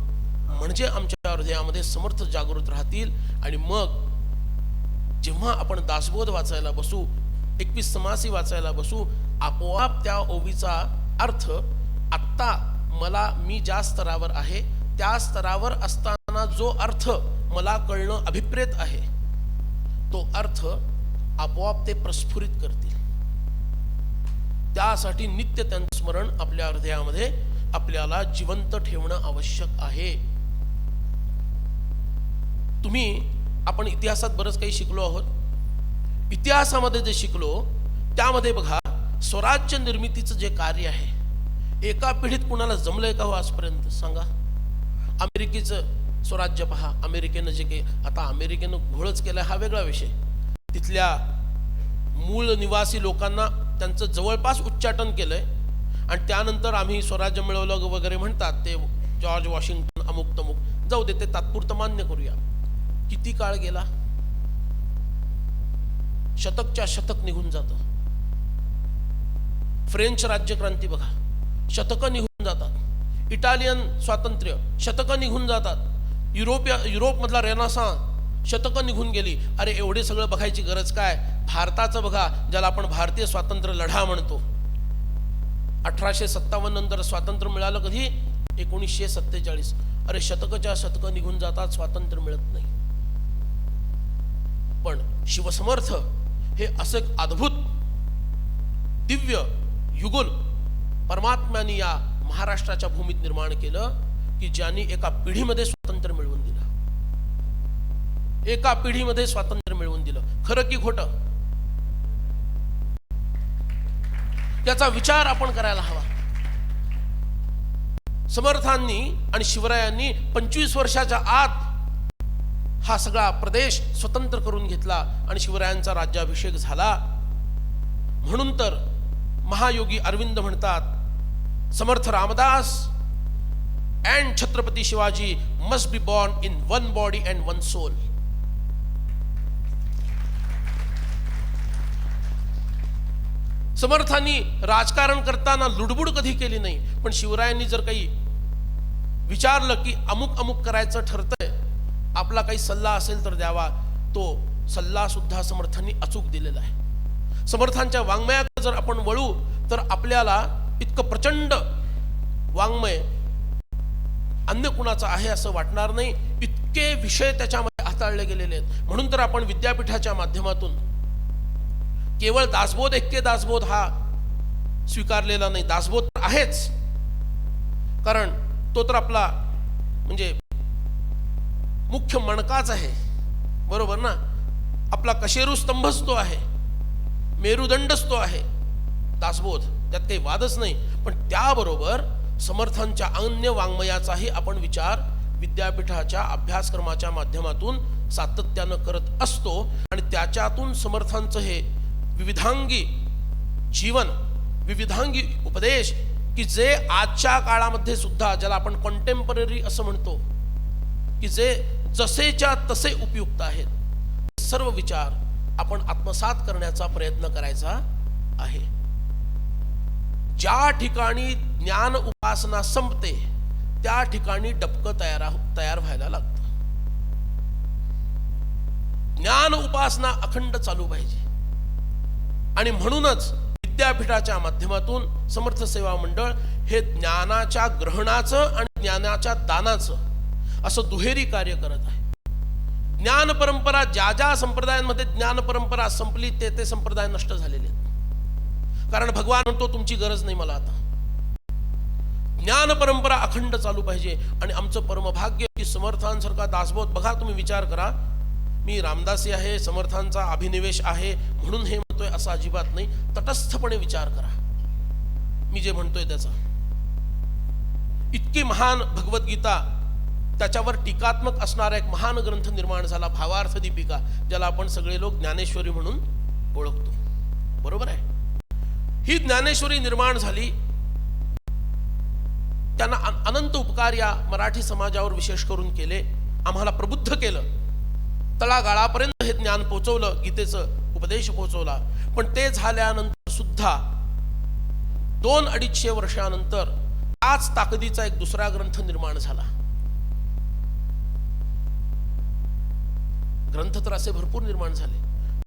म्हणजे आमच्या हृदयामध्ये समर्थ जागृत राहतील. आणि मग जेव्हा आपण दासबोध वाचायला बसू, 21 समासी वाचायला बसू, आपोआप त्या ओवीचा अर्थ आत्ता मी ज्या स्तरावर आहे त्या स्तरावर असताना जो अर्थ मला कळणं अभिप्रेत आहे, तो अर्थ आपोआप ते प्रस्फुरित करतील. त्यासाठी नित्य त्यांचं स्मरण आपल्या हृदयामध्ये आपल्याला जिवंत ठेवणं आवश्यक आहे. आपण इतिहासात बरंच काही शिकलो आहोत. इतिहासामध्ये जे शिकलो त्यामध्ये बघा, स्वराज्य निर्मितीचं जे कार्य आहे, एका पिढीत कुणाला जमलंय का हो आजपर्यंत? सांगा. अमेरिकेचं स्वराज्य पहा. अमेरिकेनं जे काही, आता अमेरिकेनं घोळच केलाय हा वेगळा विषय. तिथल्या मूळ निवासी लोकांना त्यांचं जवळपास उच्चाटन केलंय आणि त्यानंतर आम्ही स्वराज्य मिळवलं वगैरे म्हणतात ते जॉर्ज वॉशिंग्टन अमुक तमुक. जाऊ दे, ते तात्पुरतं मान्य करूया. किती काळ गेला? शतकच्या शतक निघून जातं. फ्रेंच राज्यक्रांती बघा, शतकं निघून जातात. इटालियन स्वातंत्र्य, शतकं निघून जातात. युरोप मधला रेनेसान्स, शतकं निघून गेली. अरे एवढे सगळं बघायची गरज काय? भारताचं बघा, ज्याला आपण भारतीय स्वातंत्र्य लढा म्हणतो. 1857 नंतर स्वातंत्र्य मिळालं कधी? 1947. अरे शतकच्या शतकं निघून जातात, स्वातंत्र्य मिळत नाही. पण शिवसमर्थ हे असं एक अद्भुत दिव्य युगुल परमात्म्याने या महाराष्ट्राच्या भूमीत निर्माण केलं की ज्यांनी एका पिढीमध्ये स्वातंत्र्य मिळवून दिलं. एका पिढीमध्ये स्वातंत्र्य मिळवून दिलं. खरं की खोटं? त्याचा विचार आपण करायला हवा. समर्थांनी आणि शिवरायांनी 25 वर्षाच्या आत हा सगळा प्रदेश स्वतंत्र करून घेतला आणि शिवरायांचा राज्याभिषेक झाला. म्हणून तर महायोगी अरविंद म्हणतात, Samarth Ramdas and Chhatrapati Shivaji must be born in one body and one soul. समर्थांनी राजकारण करताना लुडबुड कधी केली नाही. पण शिवरायांनी जर काही विचारलं की अमुक अमुक करायचं ठरतंय, आपला काही सल्ला असेल तर द्यावा, तो सल्ला सुद्धा समर्थांनी अचूक दिलेला आहे. समर्थांच्या वाङ्मयाकडे जर आपण वळू तर आपल्याला इतकं प्रचंड वाङ्मय अन्य कुणाचं आहे असं वाटणार नाही, इतके विषय त्याच्यामध्ये हाताळले गेलेले आहेत. म्हणून तर आपण विद्यापीठाच्या माध्यमातून केवळ दासबोध एक्के दासबोध हा स्वीकारलेला नाही, दासबोध तर आहेच, कारण तो तर आपला म्हणजे मुख्य मणकाच आहे, बरोबर ना. आपला कशेरू स्तंभच तो आहे, मेरुदंडच तो आहे दासबोध, त्यात काही वादच नाही. पण त्याबरोबर समर्थांच्या अन्य वाङ्मयाचाही आपण विचार विद्यापीठाच्या अभ्यासक्रमाच्या माध्यमातून सातत्यानं करत असतो. आणि त्याच्यातून समर्थांचं हे विविधांगी जीवन, विविधांगी उपदेश की जे आजच्या काळामध्ये सुद्धा, ज्याला आपण कॉन्टेम्पररी असं म्हणतो, की जे जसेच्या तसे उपयुक्त आहेत, सर्व विचार आपण आत्मसात करण्याचा प्रयत्न करायचा आहे. ज्या ठिकाणी ज्ञान उपासना संपते त्या ठिकाणी डबकं तयार व्हायला लागतं. ज्ञान उपासना अखंड चालू पाहिजे. आणि म्हणूनच विद्यापीठाच्या माध्यमातून समर्थ सेवा मंडळ हे ज्ञानाच्या ग्रहणाचं आणि ज्ञानाच्या दानाचं असं दुहेरी कार्य करत आहे. ज्ञान परंपरा, ज्या ज्या संप्रदायांमध्ये ज्ञान परंपरा संपली ते संप्रदाय नष्ट झालेले आहेत. कारण भगवान म्हणतो तुमची गरज नाही मला आता. ज्ञान परंपरा अखंड चालू पाहिजे. आणि आमचं परमभाग्य की समर्थांसारखा दासबोध, बघा तुम्ही विचार करा, मी रामदासी आहे, समर्थांचा अभिनिवेश आहे म्हणून हे म्हणतोय असं अजिबात नाही. तटस्थपणे विचार करा मी जे म्हणतोय त्याचा. इतकी महान भगवद्गीता, त्याच्यावर टीकात्मक असणारा एक महान ग्रंथ निर्माण झाला, भावार्थ दीपिका, ज्याला आपण सगळे लोक ज्ञानेश्वरी म्हणून ओळखतो, बरोबर आहे. ही ज्ञानेश्वरी निर्माण झाली, त्यांना अनंत उपकार या मराठी समाजावर विशेष करून केले, आम्हाला प्रबुद्ध केलं, तळागाळापर्यंत हे ज्ञान पोहोचवलं, गीतेचं उपदेश पोहोचवला. पण ते झाल्यानंतर सुद्धा 200-250 वर्षानंतर त्याच ताकदीचा एक दुसरा ग्रंथ निर्माण झाला. ग्रंथ तर असे भरपूर निर्माण झाले,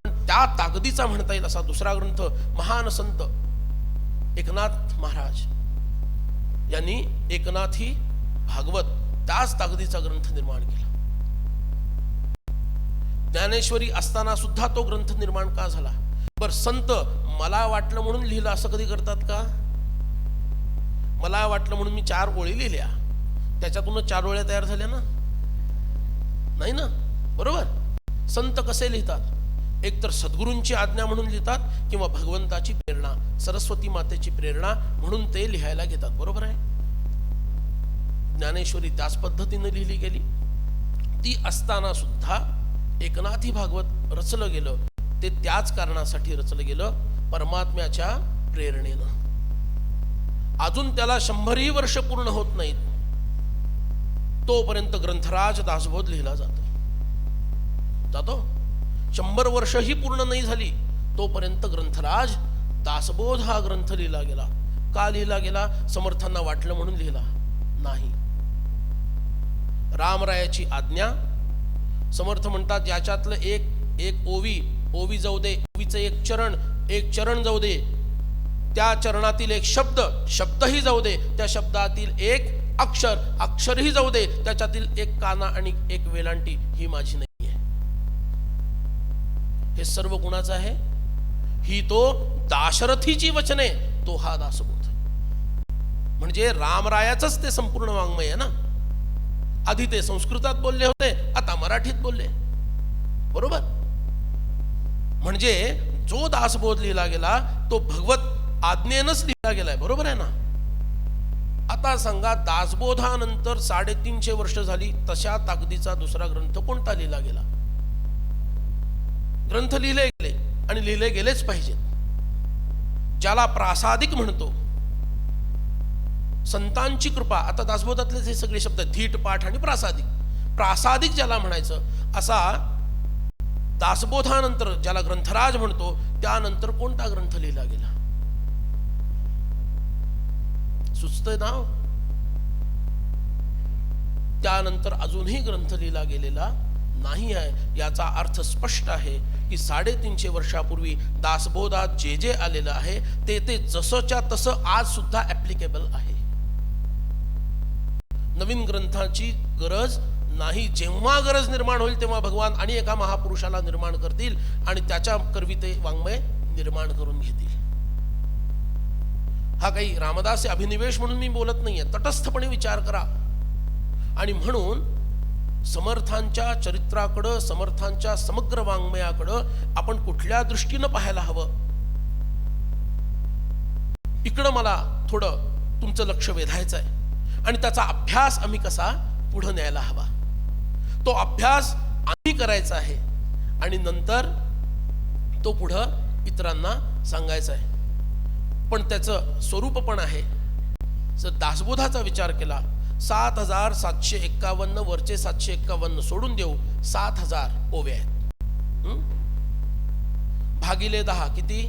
पण त्या ताकदीचा म्हणता येईल असा दुसरा ग्रंथ महान संत एकनाथ महाराज यांनी एकनाथी भागवत त्याच ताकदीचा ग्रंथ निर्माण केला. ज्ञानेश्वरी असताना सुद्धा तो ग्रंथ निर्माण का झाला? बर, संत मला वाटलं म्हणून लिहिलं असं कधी करतात का? मला वाटलं म्हणून मी 4 ओळी लिहिल्या, त्याच्यातूनच 4 ओळ्या तयार झाल्या ना? नाही ना, बरोबर. संत कसे लिहितात? एक तर सद्गुरूंची आज्ञा म्हणून लिहितात, किंवा भगवंताची प्रेरणा, सरस्वती मातेची प्रेरणा म्हणून ते लिहायला घेतात, बरोबर आहे. ज्ञानेश्वरी त्याच पद्धतीने लिहिली गेली. ती असताना सुद्धा एकनाथी भागवत रचलं गेलं, ते त्याच कारणासाठी रचलं गेलं, परमात्म्याच्या प्रेरणेनं. अजून त्याला 100ही वर्ष पूर्ण होत नाहीत तोपर्यंत ग्रंथराज दासबोध लिहिला जातो. 100 वर्ष ही पूर्ण नाही झाली तोपर्यंत ग्रंथराज दासबोध हा ग्रंथ लिहिला गेला. का लिहिला गेला? समर्थांना वाटलं म्हणून लिहिला नाही. रामरायाची आज्ञा. समर्थ म्हणतात ज्याच्यातलं एक ओवी जाऊ दे, ओवीचं एक चरण जाऊ दे, त्या चरणातील एक शब्दही जाऊ दे, त्या शब्दातील एक अक्षरही जाऊ दे, त्याच्यातील एक काना आणि एक वेलांटी ही माझी नाही आहे. हे सर्व गुणाचं आहे. ही तो दाशरथीची वचने, तो हा दासबोध. म्हणजे रामरायाचंच ते संपूर्ण वाङ्मय आहे ना. आधी ते संस्कृतात बोलले होते, आता मराठीत बोलले, बरोबर. म्हणजे जो दासबोध लिहिला गेला तो भगवत आज्ञेनच लिहिला गेलाय, बरोबर आहे ना. आता सांगा, दासबोधानंतर 350 वर्ष झाली, तशा ताकदीचा दुसरा ग्रंथ कोणता लिहिला गेला? ग्रंथ लिहिले गेले आणि लिहिले गेलेच पाहिजेत. ज्याला प्रासादिक म्हणतो, संतांची कृपा. आता दासबोधातलेच हे सगळे शब्द, धीट, पाठ आणि प्रासादिक ज्याला म्हणायचं, असा दासबोधानंतर ज्याला ग्रंथराज म्हणतो, त्यानंतर कोणता ग्रंथ लिहिला गेला? सुचतंय नाव? त्यानंतर अजूनही ग्रंथ लिहिला गेलेला नाही आहे. याचा अर्थ स्पष्ट आहे की 350 वर्षापूर्वी दासबोधात जे जे आलेलं आहे ते जसंच्या तसं आज सुद्धा ऍप्लिकेबल आहे. नवीन ग्रंथाची गरज नाही. जेव्हा गरज निर्माण होईल तेव्हा भगवान आणि एका महापुरुषाला निर्माण करतील आणि त्याच्या करवी ते वाङ्मय निर्माण करून घेतील. हा काही रामदास अभिनिवेश म्हणून मी बोलत नाहीये. तटस्थपणे विचार करा. आणि म्हणून समर्थांच्या चरित्राकडं, समर्थांच्या समग्र वाङ्मयाकडं आपण कुठल्या दृष्टीनं पाहायला हवं, इकडं मला थोडं तुमचं लक्ष वेधायचं आहे. आणि त्याचा अभ्यास आम्ही कसा पुढे न्यायला हवा, तो अभ्यास आम्ही करायचा आहे आणि नंतर तो पुढं इतरांना सांगायचा आहे. पण त्याचं स्वरूप पण आहे. जर दासबोधाचा विचार केला, 7,751 वरचे 751 सोडून देऊ, 7,000 ओवे आहेत. भागिले 10 किती?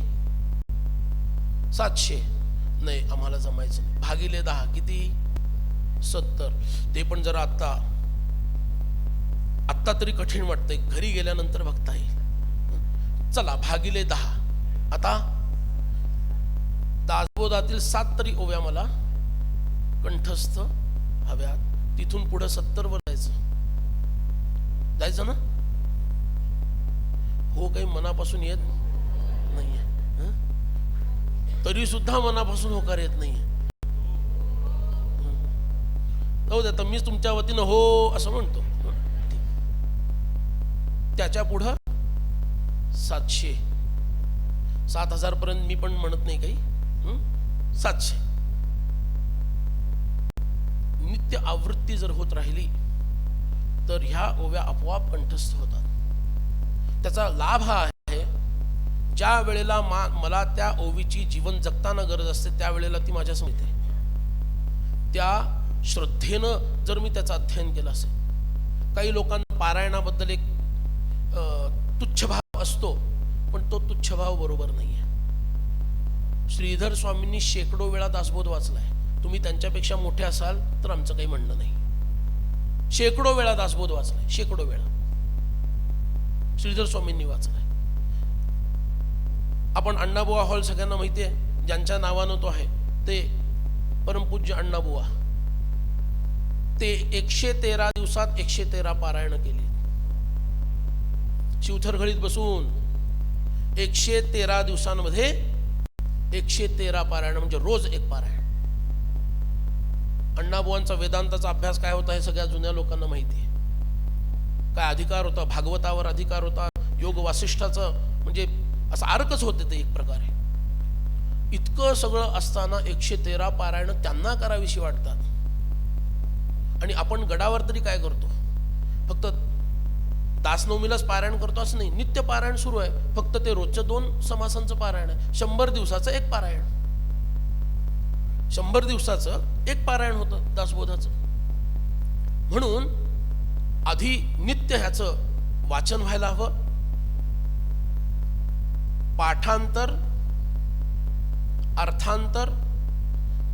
700. नाही, आम्हाला जमायचं नाही. भागिले 10 किती? 70. ते पण जरा आत्ता तरी कठीण वाटतंय, घरी गेल्यानंतर बघता येईल. चला, भागिले 10. आता दासबोधातील 7 तरी ओव्या मला कंठस्थ हव्यात. तिथून पुढे 70 वर जायचं ना? हो, काही मनापासून येत नाहीये. तरी सुद्धा मनापासून होकार येत नाहीये. जाऊ द्या, तर मीच तुमच्या वतीनं हो असं म्हणतो. त्याच्या पुढं 700, 7,000 पर्यंत मी पण म्हणत नाही काही. 700 नित्य आवृत्ती जर होत राहिली तर ह्या ओव्या आपोआप कंठस्थ होतात. त्याचा लाभ हा आहे, ज्या वेळेला मला त्या ओवीची जीवन जगताना गरज असते त्यावेळेला ती माझ्या समोर येते. त्या श्रद्धेनं जर मी त्याचं अध्ययन केलं असेल. काही लोकांना पारायणाबद्दल एक तुच्छ भाव असतो, पण तो तुच्छ भाव बरोबर नाहीये. श्रीधर स्वामींनी शेकडो वेळा दासबोध वाचलाय. तुम्ही त्यांच्यापेक्षा मोठे असाल तर आमचं काही म्हणणं नाही. शेकडो वेळा दासबोध वाचलाय, शेकडो वेळा श्रीधर स्वामींनी वाचलाय. आपण अण्णाबुवा हॉल सगळ्यांना माहिती आहे, ज्यांच्या नावानं तो आहे ते परमपूज्य अण्णाबुवा. ते 113 दिवसात 113 पारायण केली. शिवथरघळीत बसून 113 दिवसांमध्ये 113 पारायण, म्हणजे रोज एक पारायण. अण्णाबुवांचा वेदांताचा अभ्यास काय होता हे सगळ्या जुन्या लोकांना माहिती आहे. काय अधिकार होता, भागवतावर अधिकार होता, योग वासिष्ठाचं म्हणजे असं आरकच होते ते एक प्रकारे. इतकं सगळं असताना 113 पारायण त्यांना करावीशी वाटतात. आणि आपण गडावर तरी काय करतो, फक्त दासनवमीलाच पारायण करतो असं नाही. नित्य पारायण सुरू आहे, फक्त ते रोजचं 2 समासांचं पारायण आहे. 100 दिवसाचं एक पारायण, 100 दिवसाचं एक पारायण होतं दासबोधाचं. म्हणून आधी नित्य ह्याचं वाचन व्हायला हवं. पाठांतर, अर्थांतर,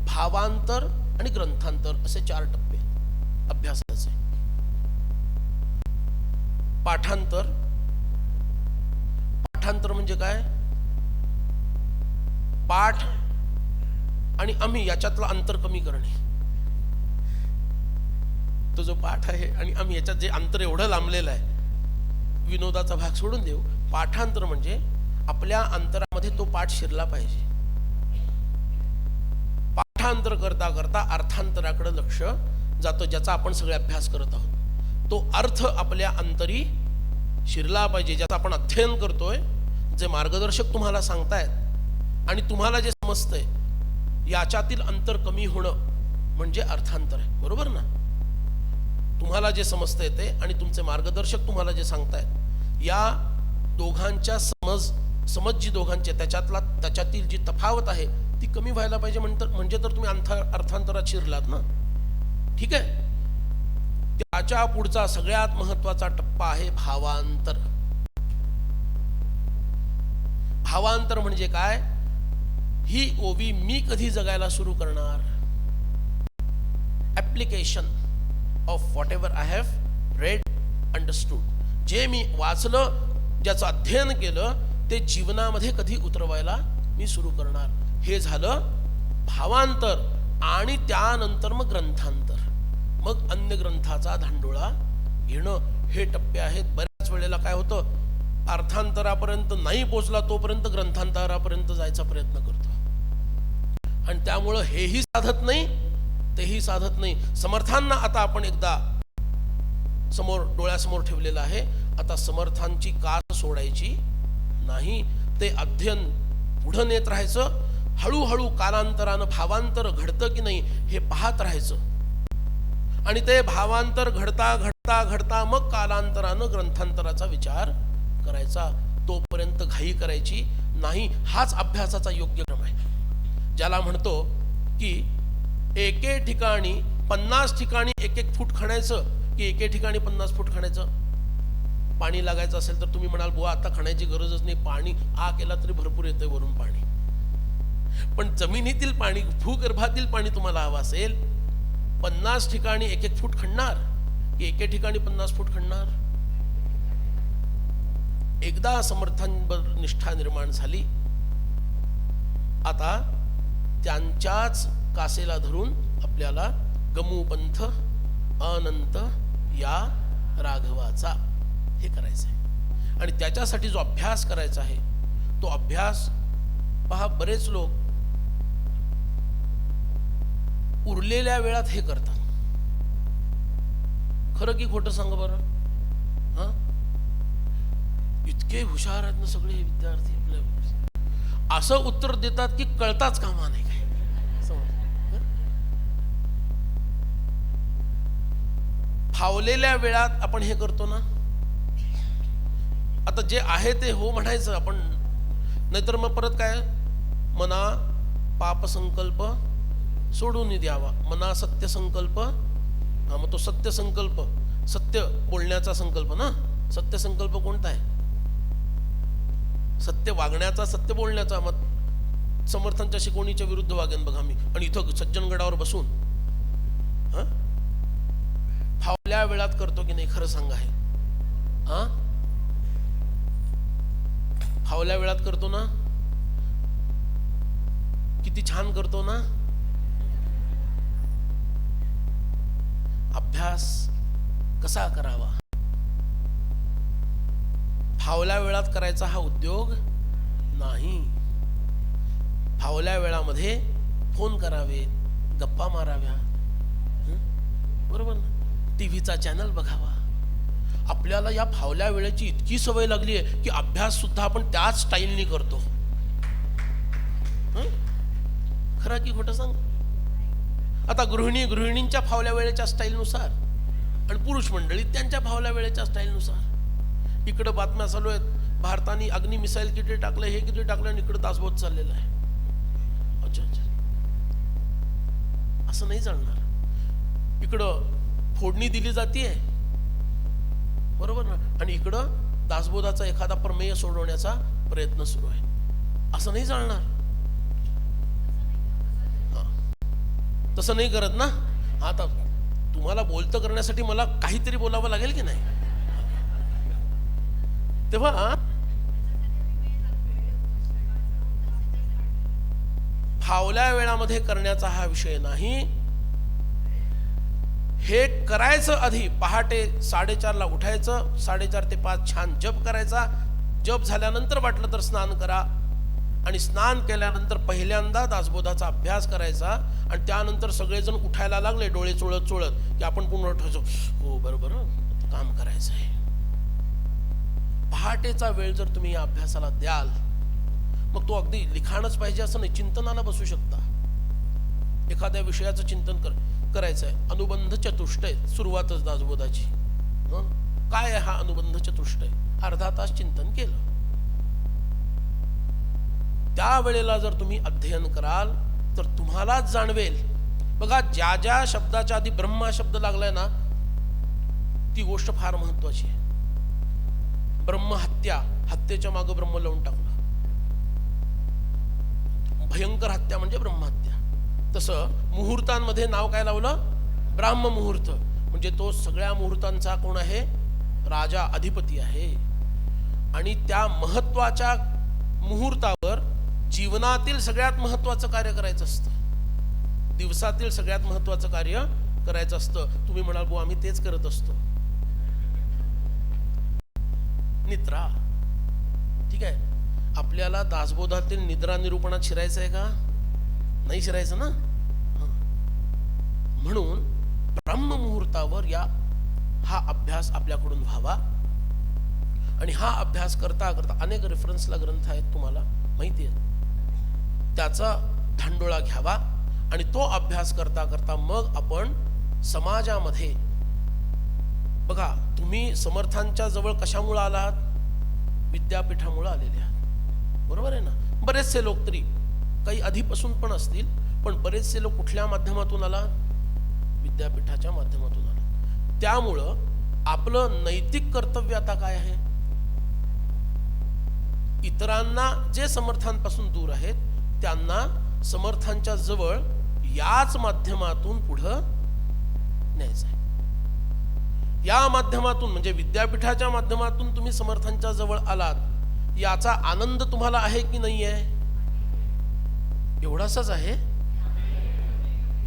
भावांतर आणि ग्रंथांतर असे 4 टप्पे अभ्यासाचे. पाठांतर म्हणजे काय? पाठ आणि आम्ही याच्यातलं अंतर कमी करणे. तो जो पाठ आहे आणि आम्ही याच्यात जे अंतर एवढं लांबलेलं आहे, विनोदाचा भाग सोडून देऊ. पाठांतर म्हणजे आपल्या अंतरामध्ये तो पाठ शिरला पाहिजे. पाठांतर करता करता अर्थांतराकडे लक्ष जातं, ज्याचा आपण सगळे अभ्यास करत आहोत. तो अर्थ आपल्या अंतरी शिरला पाहिजे, ज्याचा आपण अध्ययन करतोय. जे मार्गदर्शक तुम्हाला सांगतायत आणि तुम्हाला जे समजतंय याच्यातील अंतर कमी होणं म्हणजे अर्थांतर आहे. बरोबर ना? तुम्हाला जे समजतंय ते आणि तुमचे मार्गदर्शक तुम्हाला जे सांगतायत, या दोघांच्या समज जी दोघांची त्याच्यातील जी तफावत आहे ती कमी व्हायला पाहिजे. म्हणजे तर तुम्ही अर्थांतरात शिरलात ना. ठीक आहे. त्याच्या पुढचा सगळ्यात महत्वाचा टप्पा आहे भावांतर. भावांतर म्हणजे काय? ही ओवी मी कधी जगायला सुरू करणार, application of what ever I have red understood. जे मी वाचलं, ज्याचं अध्ययन केलं, ते जीवनामध्ये कधी उतरवायला मी सुरू करणार. हे झालं भावांतर. आणि त्यानंतर मग ग्रंथांतर, मग अन्य ग्रंथाचा धांडोळा घेणं. हे टप्पे आहेत. बऱ्याच वेळेला काय होतं, अर्थांतरापर्यंत नाही पोचला तोपर्यंत ग्रंथांतरापर्यंत जायचा प्रयत्न करतो, आणि त्यामुळं हेही साधत नाही, तेही साधत नाही. समर्थांना आता आपण एकदा समोर डोळ्यासमोर ठेवलेलं आहे. आता समर्थांची कास सोडायची नाही. ते अध्ययन पुढं नेत राहायचं. हळूहळू कालांतरानं भावांतर घडतं की नाही हे पाहत राहायचं, आणि ते भावांतर घडता घडता घडता मग कालांतरानं ग्रंथांतराचा विचार करायचा. तोपर्यंत घाई करायची नाही. हाच अभ्यासाचा योग्य क्रम आहे. ज्याला म्हणतो की एके ठिकाणी 50 ठिकाणी एक फूट खणायचं, की एके ठिकाणी 50 फूट खणायचं. पाणी लागायचं असेल तर तुम्ही म्हणाल बुवा आता खणायची गरजच नाही, पाणी केला तरी भरपूर येतंय वरून पाणी. पण जमिनीतील पाणी, भूगर्भातील पाणी तुम्हाला हवं असेल, 50 ठिकाणी एक फूट खणणार की एके ठिकाणी 50 फूट खणणार? एकदा समर्थांवर निष्ठा निर्माण झाली, आता त्यांच्याच कासेला धरून आपल्याला गमू पंथ अनंत या राघवाचा हे करायचं आहे. आणि त्याच्यासाठी जो अभ्यास करायचा आहे तो अभ्यास पहा. बरेच लोक उरलेल्या वेळात हे करतात. खरं की खोटं सांगा बरं? इतके हुशार आहेत ना सगळे विद्यार्थी आपल्या, असं उत्तर देतात की कळताच कामा नाही काय. फावलेल्या वेळात आपण हे करतो ना. आता जे आहे ते हो म्हणायचं आपण, नाहीतर मग परत काय, मना पाप संकल्प सोडून द्यावा, मना सत्य संकल्प. मग तो सत्य संकल्प, सत्य बोलण्याचा संकल्प ना. सत्य संकल्प कोणता आहे? सत्य वागण्याचा, सत्य बोलण्याचा. मग समर्थांच्या शिकवणीच्या विरुद्ध वागेन बघा मी, आणि इथं सज्जनगडावर बसून फावल्या वेळात करतो की नाही खरं सांगा हे? फावल्या वेळात करतो ना? किती छान करतो ना. अभ्यास कसा करावा? फावल्या वेळात करायचा हा उद्योग नाही. फावल्या वेळामध्ये फोन करावे, गप्पा माराव्या, बरोबर ना, टीव्हीचा चॅनल बघावा. आपल्याला या फावल्या वेळेची इतकी सवय लागली आहे की अभ्यास सुद्धा आपण त्याच स्टाईलनी करतो. खरं की खोटं सांग? आता गृहिणींच्या फावल्या वेळेच्या स्टाईलनुसार, आणि पुरुष मंडळी त्यांच्या फावल्या वेळेच्या स्टाईलनुसार. इकडं बातम्या चालू आहेत, भारताने अग्नी मिसाईल किती टाकलं, हे किती टाकलं, आणि इकडं दासबोध चाललेला आहे. अच्छा अच्छा, असं नाही चालणार. इकडं फोडणी दिली जातीये, बरोबर ना, आणि इकडं दासबोधाचा एखादा प्रमेय सोडवण्याचा प्रयत्न सुरू आहे. असं नाही चालणार. तसं नाही करत ना. आता तुम्हाला बोलतं करण्यासाठी मला काहीतरी बोलावं लागेल की नाही? तेव्हा फावल्या वेळामध्ये करण्याचा हा विषय नाही. हे करायचं आधी. पहाटे 4:30ला उठायचं, 4:30 ते 5 छान जप करायचा. जप झाल्यानंतर वाटलं तर स्नान करा, आणि स्नान केल्यानंतर पहिल्यांदा दासबोधाचा अभ्यास करायचा. आणि त्यानंतर सगळेजण उठायला लागले डोळे चोळत चोळत की आपण पुन्हा उठायचो. हो बरोबर, काम करायचं आहे. पहाटेचा वेळ जर तुम्ही या अभ्यासाला द्याल, मग तो अगदी लिखाणच पाहिजे असं नाही, चिंतनाला बसू शकता. एखाद्या विषयाचं चिंतन करायचं आहे. अनुबंध चतुष्टय सुरुवातच दासबोधाची. काय आहे हा अनुबंध चतुष्टय? अर्धा तास चिंतन केलं. त्यावेळेला जर तुम्ही अध्ययन कराल तर तुम्हालाच जाणवेल. बघा, ज्या ज्या शब्दाच्या आधी ब्रह्मा शब्द लागलाय ना, ती गोष्ट फार महत्वाची आहे. ब्रह्महत्या, हत्येच्या मागे ब्रह्म लावून टाकलं. भयंकर हत्या म्हणजे ब्रह्महत्या. तसं मुहूर्तांमध्ये नाव काय लावलं? ब्राह्म मुहूर्त. म्हणजे तो सगळ्या मुहूर्तांचा कोण आहे? राजा, अधिपती आहे. आणि त्या महत्वाच्या मुहूर्तावर जीवनातील सगळ्यात महत्वाचं कार्य करायचं असतं, दिवसातील सगळ्यात महत्वाचं कार्य करायचं असतं. तुम्ही म्हणाल बुवा आम्ही तेच करत असतो. निद्रा, ठीक आहे. आपल्याला दासबोधातील निद्रा निरूपणात शिरायचं आहे का? नाही शिरायचं ना. म्हणून ब्रह्ममुहूर्तावर हा अभ्यास आपल्याकडून व्हावा. आणि हा अभ्यास करता करता अनेक रेफरन्सला ग्रंथ आहेत, तुम्हाला माहिती आहे, त्याचा धांडोळा घ्यावा. आणि तो अभ्यास करता करता मग आपण समाजामध्ये, बघा तुम्ही समर्थांच्या जवळ कशामुळे आलात? विद्यापीठामुळे आलेले आहात, बरोबर आहे ना. बरेचसे लोक, तरी काही आधीपासून पण असतील, पण बरेचसे लोक कुठल्या माध्यमातून आला? विद्यापीठाच्या माध्यमातून आला. त्यामुळं आपलं नैतिक कर्तव्य आता काय आहे? इतरांना, जे समर्थांपासून दूर आहेत त्यांना समर्थांच्या जवळ याच माध्यमातून पुढं न्यायचं आहे. या माध्यमातून म्हणजे विद्यापीठाच्या माध्यमातून तुम्ही समर्थांच्या जवळ आलात, याचा आनंद तुम्हाला आहे की नाही आहे? एवढाच आहे,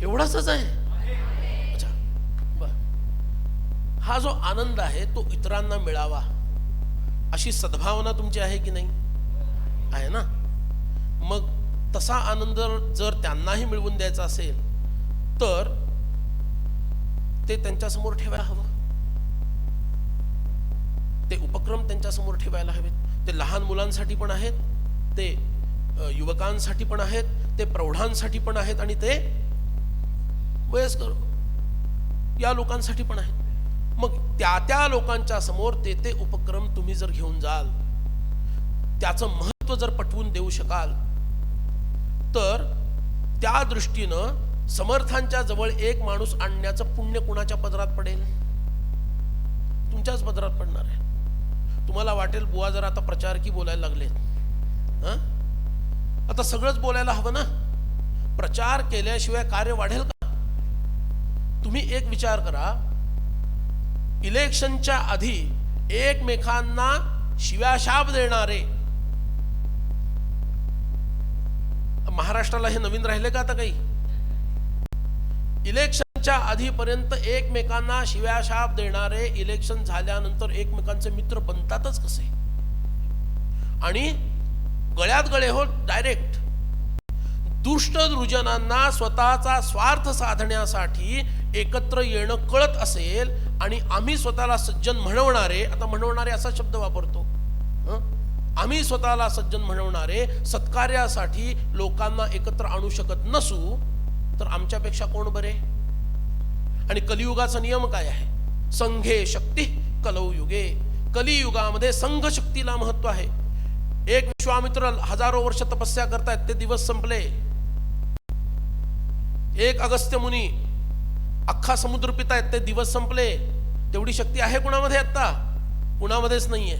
एवढाच आहे. अच्छा, बर. हा जो आनंद आहे तो इतरांना मिळावा अशी सद्भावना तुमची आहे की नाही? आहे ना. मग तसा आनंद जर त्यांनाही मिळवून द्यायचा असेल तर ते त्यांच्यासमोर ठेवायला हवं. ते उपक्रम त्यांच्यासमोर ठेवायला हवेत. ते लहान मुलांसाठी पण आहेत, ते युवकांसाठी पण आहेत, ते प्रौढांसाठी पण आहेत, आणि ते वयस्कर या लोकांसाठी पण आहेत. मग त्या लोकांच्या समोर ते उपक्रम तुम्ही जर घेऊन जाल, त्याचं महत्व जर पटवून देऊ शकाल, तर त्या दृष्टीनं समर्थांच्या जवळ एक माणूस आणण्याचं पुण्य कुणाच्या पदरात पडेल? तुमच्याच पदरात पडणार आहे. तुम्हाला वाटेल बुवा जर आता प्रचार की बोलायला लागले, आता सगळंच बोलायला हवं ना. प्रचार केल्याशिवाय कार्य वाढेल का? तुम्ही एक विचार करा, इलेक्शनच्या आधी एकमेकांना शिव्याशाप देणारे, महाराष्ट्राला हे नवीन राहिले का आता काही? इलेक्शनच्या आधीपर्यंत एकमेकांना शिव्याशाप देणारे इलेक्शन झाल्यानंतर एकमेकांचे मित्र बनतातच कसे? आणि गळ्यात गळे हो डायरेक्ट. दुष्ट दुर्जनांना स्वतःचा स्वार्थ साधण्यासाठी एकत्र येणं कळत असेल आणि आम्ही स्वतःला सज्जन म्हणवणारे, आता म्हणवणारे असा शब्द वापरतो, आम्ही स्वतःला सज्जन म्हणवणारे सत्कार्यासाठी लोकांना एकत्र आणू शकत नसू तर आमच्यापेक्षा कोण बरे? आणि कलियुगाचा नियम काय आहे? संघे शक्ती कलौ युगे. कलियुगामध्ये संघ शक्तीला महत्व आहे. एक विश्वामित्र हजारो वर्ष तपस्या करतायत, ते दिवस संपले. एक अगस्त्य मुनी अख्खा समुद्र पितायत, ते दिवस संपले. तेवढी शक्ती आहे कुणामध्ये? आता कुणामध्येच नाहीये.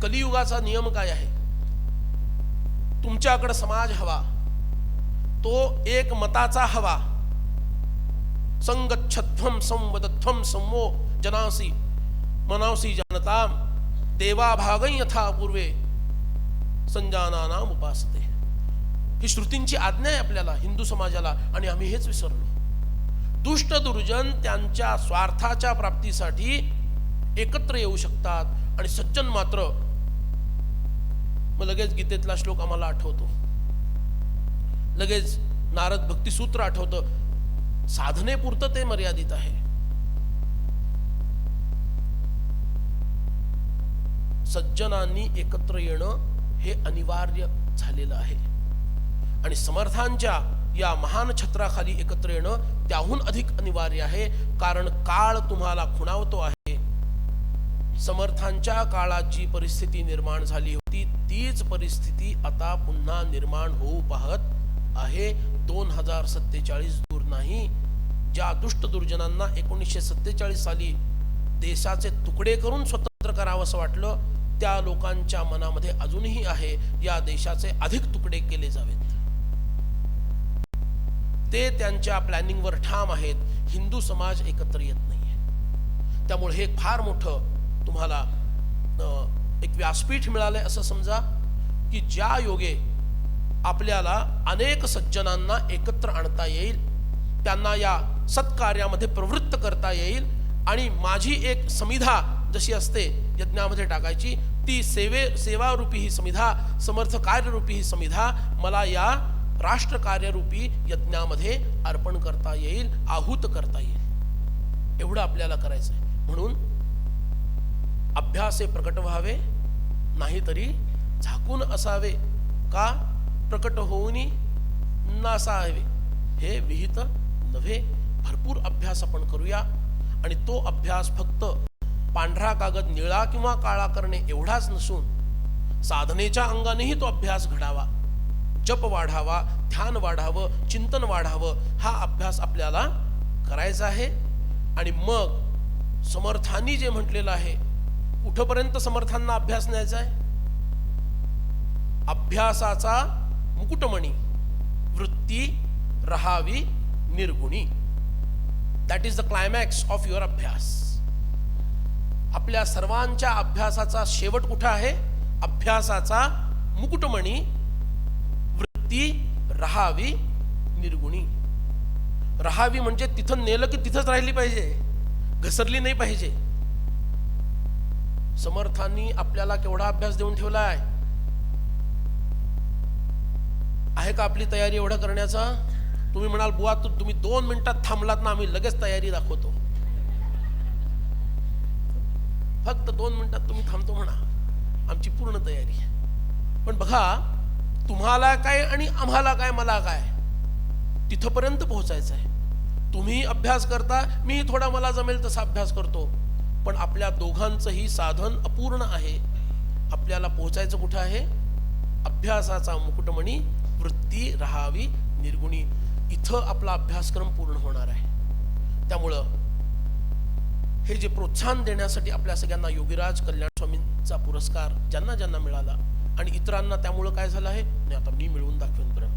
कलियुगाचा नियम काय आहे? तुमच्याकडे समाज हवा, तो एक मताचा हवा. संगच्छध्वम संवदध्वम संवो जनासी मनासी जानताम देवाभागं यथा पूर्वे संजानानाम उपासते. ही श्रुतींची आज्ञा आहे आपल्याला, हिंदू समाजाला, आणि आम्ही हेच विसरलो. दुष्ट दुर्जन त्यांच्या स्वार्थाच्या प्राप्तीसाठी एकत्र येऊ शकतात आणि सज्जन मात्र, मग लगेच गीतेतला श्लोक आम्हाला आठवतो, लगेच नारद भक्ती सूत्र आठवतं. साधनेपुरतं ते मर्यादित आहे. सज्जनांनी एकत्र येणं हे अनिवार्य झालेलं आहे. आणि समर्थांच्या या महान छत्राखाली एकत्र येणं त्याहून अधिक अनिवार्य आहे, कारण काळ तुम्हाला खुणावतो आहे. समर्थांच्या काळात जी परिस्थिती निर्माण झाली होती तीच परिस्थिती आता पुन्हा निर्माण होऊ पाहत आहे. 2047 दूर नाही. ज्या दुष्ट दुर्जनांना 1947 साली देशाचे तुकडे करून स्वतंत्र करावं असं वाटलं, त्या लोकांच्या मनामध्ये अजूनही आहे, या देशाचे अधिक तुकडे केले जावेत. ते त्यांच्या प्लॅनिंगवर ठाम आहेत. हिंदू समाज एकत्र येत नाहीये. त्यामुळे हे फार मोठं तुम्हाला एक व्यासपीठ मिळालंय असं समजा, की ज्या योगे आपल्याला अनेक सज्जनांना एकत्र आणता येईल, त्यांना या सत्कार्यामध्ये प्रवृत्त करता येईल. आणि माझी एक समिधा जशी असते यज्ञामध्ये टाकायची, ती सेवारूपी ही समिधा, समर्थ कार्यरूपी ही समिधा मला या राष्ट्रकार्यरूपी यज्ञामध्ये अर्पण करता येईल, आहूत करता येईल. एवढं आपल्याला करायचं आहे. म्हणून अभ्यासे प्रकट व्हावे, नाहीतरी झाकून असावे. का प्रकट होऊनी नसावे हे विहित नव्हे. भरपूर अभ्यास आपण करूया. आणि तो अभ्यास फक्त पांढरा कागद निळा किंवा काळा करणे एवढाच नसून साधनेच्या अंगानेही तो अभ्यास घडावा. जप वाढावा, ध्यान वाढावं, चिंतन वाढावं. हा अभ्यास आपल्याला करायचा आहे. आणि मग समर्थांनी जे म्हटलेलं आहे, कुठपर्यंत समर्थांना अभ्यास न्यायचा आहे? अभ्यासाचा मुकुटमणी वृत्ती रहावी निर्गुणी. That is the climax of your अभ्यास. आपल्या सर्वांच्या अभ्यासाचा शेवट कुठं आहे? अभ्यासाचा मुकुटमणी वृत्ती रहावी निर्गुणी. रहावी म्हणजे तिथं नेलं की तिथंच राहिली पाहिजे, घसरली नाही पाहिजे. समर्थांनी आपल्याला केवढा अभ्यास देऊन ठेवला आहे का आपली तयारी एवढं करण्याचा? तुम्ही म्हणाल बुवा तुम्ही 2 मिनिटात थांबलात ना, आम्ही लगेच तयारी दाखवतो. फक्त 2 मिनिटात तुम्ही थांबतो म्हणा, आमची पूर्ण तयारी आहे. पण बघा, तुम्हाला काय आणि आम्हाला काय, मला काय, तिथपर्यंत पोहोचायचं आहे. तुम्ही अभ्यास करता, मी थोडा मला जमेल तसा अभ्यास करतो, पण आपल्या दोघांचंही साधन अपूर्ण आहे. आपल्याला पोहोचायचं कुठं आहे? अभ्यासाचा मुकुटमणी वृत्ती रहावी निर्गुणी. इथं आपला अभ्यासक्रम पूर्ण होणार आहे. त्यामुळं हे जे प्रोत्साहन देण्यासाठी आपल्या सगळ्यांना योगीराज कल्याण स्वामींचा पुरस्कार ज्यांना ज्यांना मिळाला, आणि इतरांना त्यामुळं काय झालं आहे, नाही आता मी मिळवून दाखवेन बरं,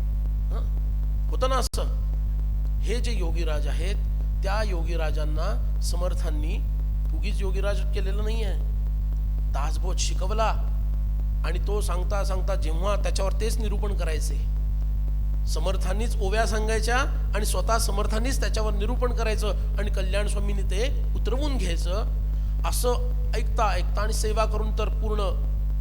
होतं ना असं. हे जे योगीराज आहेत, त्या योगीराजांना समर्थांनी उगीच योगीराज केलेलं नाही आहे. दासबोध शिकवला, आणि तो सांगता सांगता जेव्हा त्याच्यावर तेच निरूपण करायचे, समर्थांनीच ओव्या सांगायच्या आणि स्वतः समर्थांनीच त्याच्यावर निरूपण करायचं, आणि कल्याण स्वामींनी ते उतरवून घ्यायचं. असं ऐकता ऐकता आणि सेवा करून तर पूर्ण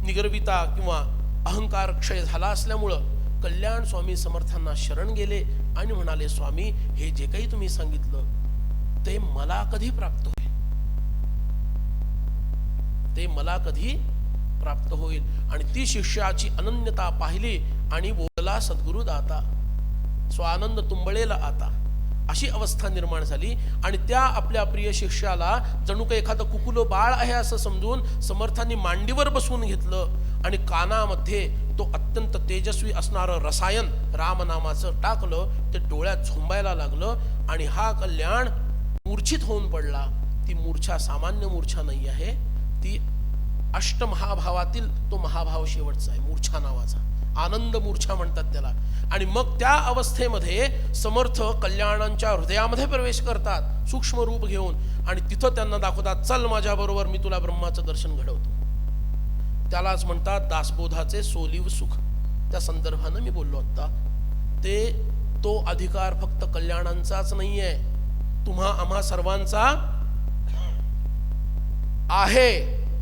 निगर्विता किंवा अहंकार क्षय झाला असल्यामुळं कल्याण स्वामी समर्थांना शरण गेले आणि म्हणाले, स्वामी हे जे काही तुम्ही सांगितलं ते मला कधी प्राप्त होईल, ते मला कधी प्राप्त होईल. आणि ती शिष्याची अनन्यता पाहिली आणि बोलला सद्गुरु दाता, स्वानंद तुंबळेला आता, अशी अवस्था निर्माण झाली. आणि त्या आपल्या प्रिय शिष्याला जणू काही एखादं कुकुलं बाळ आहे असं समजून समर्थांनी मांडीवर बसवून घेतलं आणि कानामध्ये तो अत्यंत तेजस्वी असणारं रसायन रामनामाचं टाकलं. ते डोळ्यात झोंबायला लागलं आणि हा कल्याण मूर्छित होऊन पडला. ती मूर्छा सामान्य मूर्छा नाही आहे, ती अष्टमहाभावातील तो महाभाव शेवटचा आहे, मूर्छा नावाचा. आनंद मूर्छा म्हणतात त्याला. आणि मग त्या अवस्थेमध्ये समर्थ कल्याणांच्या हृदयामध्ये प्रवेश करतात सूक्ष्म रूप घेऊन, आणि तिथं त्यांना दाखवतात, चल माझ्या बरोबर, मी तुला ब्रह्माचं दर्शन घडवतो. त्यालाच म्हणतात दासबोधाचे सोलीव सुख. त्या संदर्भानं मी बोललो आता. तो अधिकार फक्त कल्याणांचाच नाहीये, तुम्हा आम्हा सर्वांचा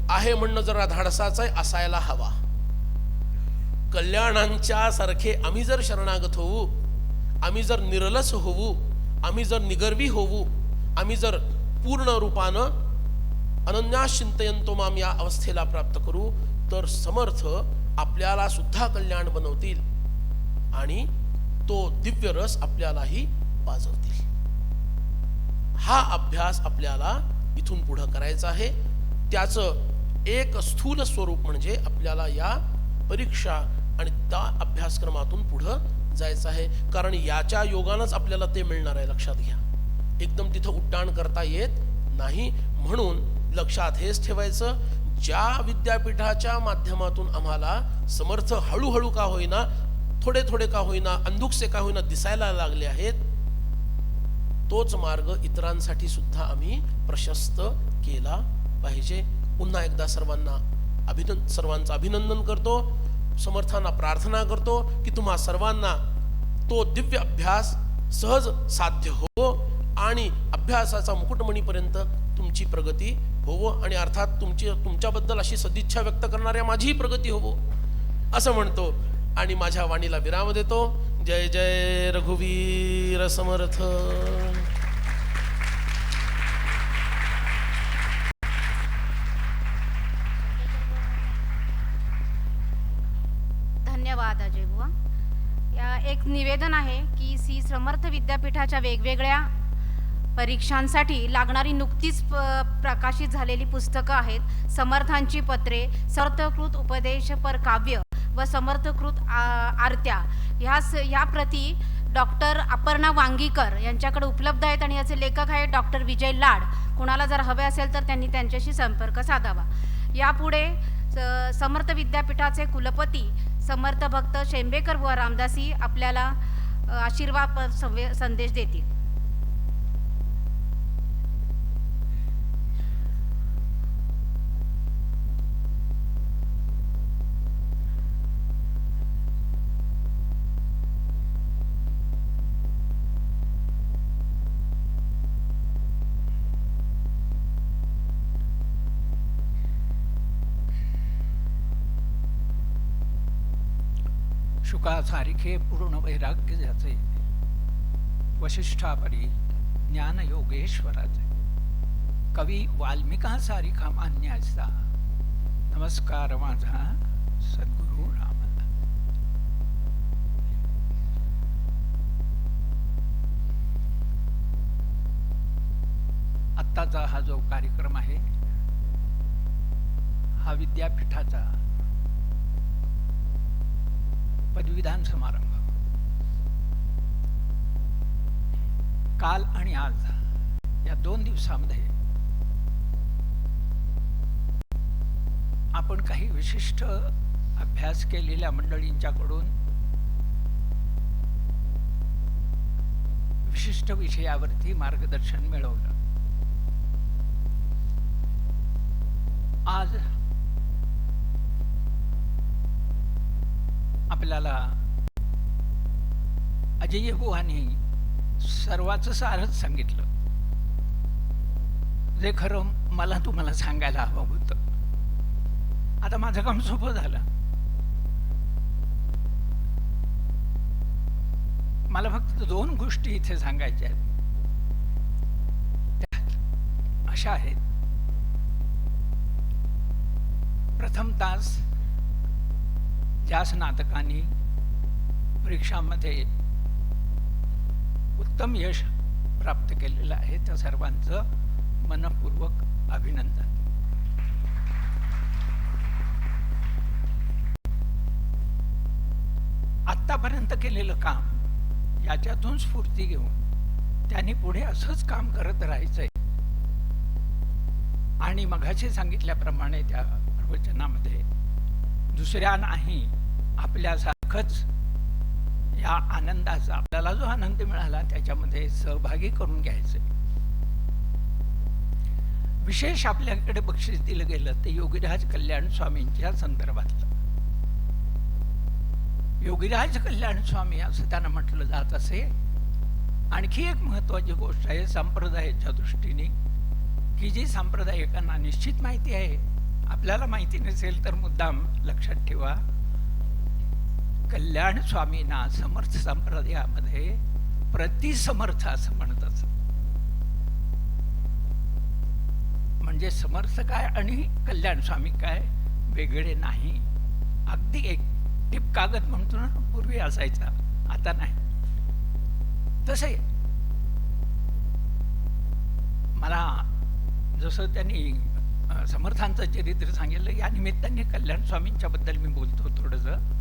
आहे म्हणणं जरा धाडसाचं आहे, असायला हवा. कल्याणांच्या सारखे आम्ही जर शरणागत होऊ, आम्ही जर निरलस होऊ, आम्ही जर निगर्वी होऊ, आम्ही जर पूर्ण रूपानं अनन्यास चिंतयन्तो माम या अवस्थेला प्राप्त करू, तर समर्थ आपल्याला सुद्धा कल्याण बनवतील आणि तो दिव्य रस आपल्यालाही पाजवतील. हा अभ्यास आपल्याला इथून पुढं करायचा आहे. त्याचं एक स्थूल स्वरूप म्हणजे आपल्याला या परीक्षा आणि त्या अभ्यासक्रमातून पुढं जायचं आहे. कारण याच्या योगानंच आपल्याला ते मिळणार आहे, लक्षात घ्या. एकदम तिथं उड्डाण करता येत नाही. म्हणून लक्षात हेच ठेवायचं, ज्या विद्यापीठाच्या माध्यमातून आम्हाला समर्थ हळूहळू का होईना, थोडे थोडे का होईना, अंधुकसे का होईना दिसायला लागले आहेत, तोच मार्ग इतरांसाठी सुद्धा आम्ही प्रशस्त केला पाहिजे. पुन्हा एकदा सर्वांचं अभिनंदन करतो. समर्थांना प्रार्थना करतो की तुम्हा सर्वांना तो दिव्य अभ्यास सहज साध्य हो आणि अभ्यासाचा मुकुटमणीपर्यंत तुमची प्रगती होवो आणि अर्थात तुमच्याबद्दल अशी सदिच्छा व्यक्त करणाऱ्या माझीही प्रगती होवो असं म्हणतो आणि माझ्या वाणीला विराम देतो. जय जय रघुवीर समर्थ. धन्यवाद अजय बुवा. या एक निवेदन आहे की श्री समर्थ विद्यापीठाच्या वेगवेगळ्या परीक्षांसाठी लागणारी नुकतीच प्रकाशित झालेली पुस्तकं आहेत. समर्थांची पत्रे, समर्थकृत उपदेशपर काव्य व समर्थकृत आरत्या ह्या प्रती डॉक्टर अपर्णा वांगीकर यांच्याकडे उपलब्ध आहेत आणि याचे लेखक आहेत डॉक्टर विजय लाड. कुणाला जर हवे असेल तर त्यांनी त्यांच्याशी संपर्क साधावा. यापुढे समर्थ विद्यापीठाचे कुलपती समर्थ भक्त शेंबेकर व रामदासी आपल्याला आशीर्वाद संदेश देतील. शुकासारिखे पूर्ण वैराग्य ज्याचे, वशिष्ठापरी ज्ञान योगेश्वराचे, कवी वाल्मिकासारिखा मान्याचा नमस्कार माझा सद्गुरु रामाला. आत्ताचा हा जो कार्यक्रम आहे हा विद्यापीठाचा पदवीदान समारंभ. काल आणि आज या 2 दिवसामध्ये आपण काही विशिष्ट अभ्यास केलेल्या मंडळींच्याकडून विशिष्ट विषयावरती मार्गदर्शन मिळवलं. आज आपल्याला अजय बुवांनी सर्वाचं सारच सांगितलं जे खरं मला तुम्हाला सांगायला हवं होतं. आता माझं काम सोपं झालं. मला फक्त 2 गोष्टी इथे सांगायच्या आहेत. त्या अशा आहेत. प्रथम तास ज्या स्नातकांनी परीक्षांमध्ये उत्तम यश प्राप्त केलेलं आहे त्या सर्वांचं मनपूर्वक अभिनंदन. आत्तापर्यंत केलेलं काम याच्यातून स्फूर्ती घेऊन त्यांनी पुढे असंच काम करत राहायचंय. आणि मगाशी सांगितल्याप्रमाणे त्या प्रवचनामध्ये दुसऱ्या नाही आपल्यासारखंच या आनंदाचा, आपल्याला जो आनंद मिळाला त्याच्यामध्ये सहभागी करून घ्यायचे. विशेष आपल्याकडे बक्षीस दिलं गेलं ते योगीराज कल्याण स्वामींच्या संदर्भातलं. योगीराज कल्याण स्वामी असं त्यांना म्हटलं जात असे. आणखी एक महत्वाची गोष्ट आहे संप्रदायाच्या दृष्टीने की जी सांप्रदायिकांना निश्चित माहिती आहे, आपल्याला माहिती नसेल तर मुद्दाम लक्षात ठेवा. कल्याण स्वामींना समर्थ संप्रदायामध्ये प्रतिसमर्थ असं म्हणतात. म्हणजे समर्थ काय आणि कल्याण स्वामी काय वेगळे नाही. अगदी एक टिप कागद म्हणतो ना पूर्वी असायचा, आता नाही. तसे मला जसं त्यांनी समर्थांचं चरित्र सांगितलं या निमित्ताने कल्याण स्वामींच्या बद्दल मी बोलतो थोडंसं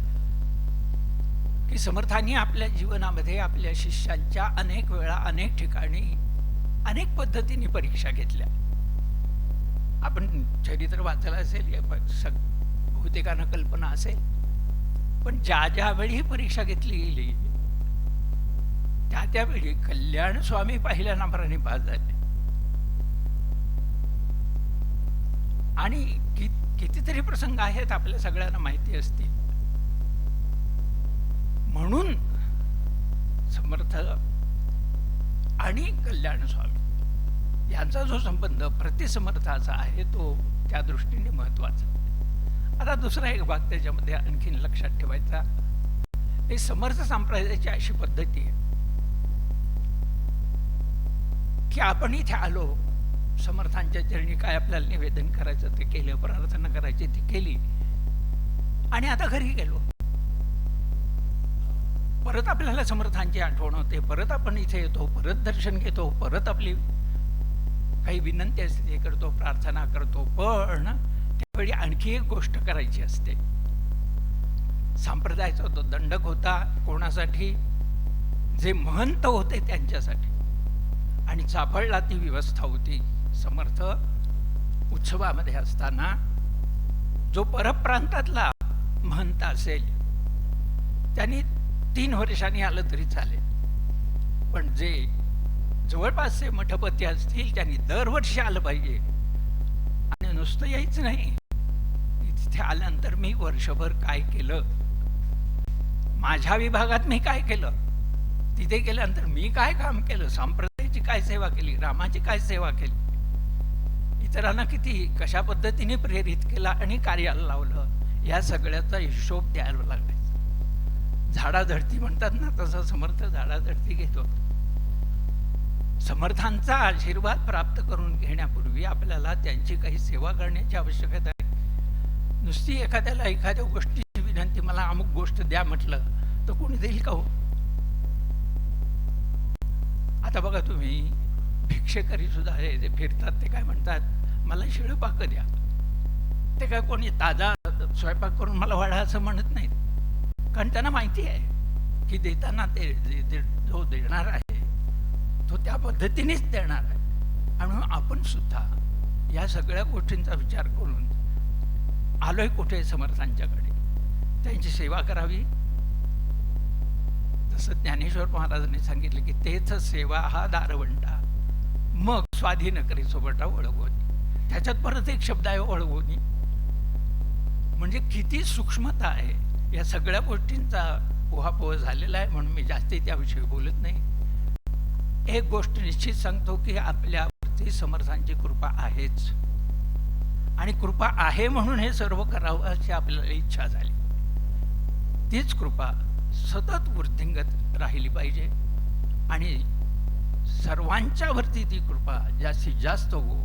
की समर्थांनी आपल्या जीवनामध्ये आपल्या शिष्यांच्या अनेक वेळा अनेक ठिकाणी अनेक पद्धतीने परीक्षा घेतल्या. आपण चरित्र वाचलं असेल, बहुतेकांना कल्पना असेल. पण ज्या ज्यावेळी परीक्षा घेतली गेली त्यावेळी कल्याण स्वामी पहिल्या नंबराने पास झाले. आणि कितीतरी प्रसंग आहेत आपल्या सगळ्यांना माहिती असतील. म्हणून समर्थ आणि कल्याण स्वामी यांचा जो संबंध प्रतिसमर्थाचा आहे तो त्या दृष्टीने महत्वाचा. आता दुसरा एक भाग त्याच्यामध्ये आणखीन लक्षात ठेवायचा, हे समर्थ संप्रदायाची अशी पद्धती आहे की आपण इथे आलो, समर्थांच्या चरणी काय आपल्याला निवेदन करायचं ते केलं, प्रार्थना करायची ती केली, आणि आता घरी गेलो. परत आपल्याला समर्थांची आठवण होते, परत आपण इथे येतो, परत दर्शन घेतो, परत आपली काही विनंती असते ते करतो, प्रार्थना करतो. पण त्यावेळी आणखी एक गोष्ट करायची असते. संप्रदायाचा तो दंडक होता कोणासाठी? जे महंत होते त्यांच्यासाठी. आणि चाफळला ती व्यवस्था होती. समर्थ उत्सवामध्ये असताना जो परप्रांतातला महंत असेल त्यांनी 3 वर्षांनी आलं तरी चालेल, पण जे जवळपासचे मठपती असतील त्यांनी दरवर्षी आलं पाहिजे. आणि नुसतं यायचं नाही, तिथे आल्यानंतर मी वर्षभर काय केलं, माझ्या विभागात मी काय केलं, तिथे गेल्यानंतर मी काय काम केलं, संप्रदायाची काय सेवा केली, रामाची काय सेवा केली, इतरांना किती कशा पद्धतीने प्रेरित केला आणि कार्याला लावलं, या सगळ्याचा हिशोब द्यायला लागायचा. झाडाझडती म्हणतात ना, तसं समर्थ झाडाझडती घेतो. समर्थांचा आशीर्वाद प्राप्त करून घेण्यापूर्वी आपल्याला त्यांची काही सेवा करण्याची आवश्यकता आहे. नुसती एखाद्याला एखाद्या गोष्टीची विनंती, मला अमुक गोष्ट द्या म्हटलं तर कोणी देईल का हो? आता बघा तुम्ही, भिक्षेकरी सुद्धा आहे, ते फिरतात, ते काय म्हणतात, मला शिळपाक द्या. ते काय कोणी ताजा स्वयंपाक करून मला वाढा असं म्हणत नाहीत, कारण त्यांना माहिती आहे की देताना ते जो देणार आहे तो त्या पद्धतीनेच देणार आहे. आणि आपण सुद्धा या सगळ्या गोष्टींचा विचार करून आलोय कुठे? समर्थांच्याकडे. त्यांची सेवा करावी. जसं ज्ञानेश्वर महाराजांनी सांगितलं की तेच सेवा हा दारवंटा, मग स्वाधीन करी सोबटा ओळखोनी. त्याच्यात परत एक शब्द आहे ओळखोनी. म्हणजे किती सूक्ष्मता आहे. या सगळ्या गोष्टींचा उहापोह झालेला आहे, म्हणून मी जास्ती त्याविषयी बोलत नाही. एक गोष्ट निश्चित सांगतो की आपल्यावरती समर्थांची कृपा आहेच, आणि कृपा आहे म्हणून हे सर्व करावं अशी आपल्याला इच्छा झाली. तीच कृपा सतत वृद्धिंगत राहिली पाहिजे, आणि सर्वांच्यावरती ती कृपा जास्तीत जास्त हो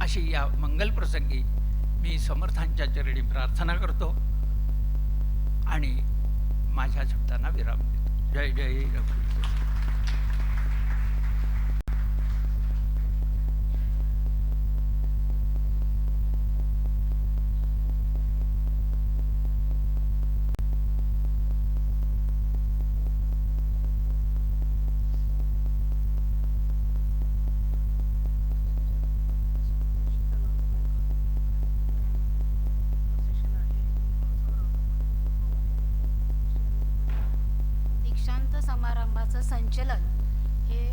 अशी या मंगलप्रसंगी मी समर्थांच्या चरणी प्रार्थना करतो आणि माझ्या शब्दांना विराम देतो. जय जय रघुवीर. दीक्षांत समारंभाचं संचलन हे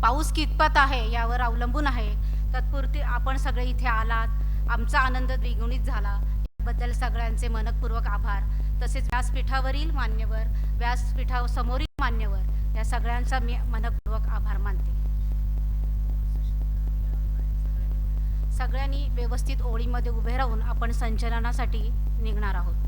पाऊस कितपत आहे यावर अवलंबून आहे. तत्पुरती आपण सगळे इथे आलात, आमचा आनंद द्विगुणित झाला, याबद्दल सगळ्यांचे मनपूर्वक आभार. तसेच व्यासपीठावरील मान्यवर, व्यासपीठासमोरील मान्यवर, या सगळ्यांचा मी मनपूर्वक आभार मानते. सगळ्यांनी व्यवस्थित ओळीमध्ये उभे राहून आपण संचलनासाठी निघणार आहोत.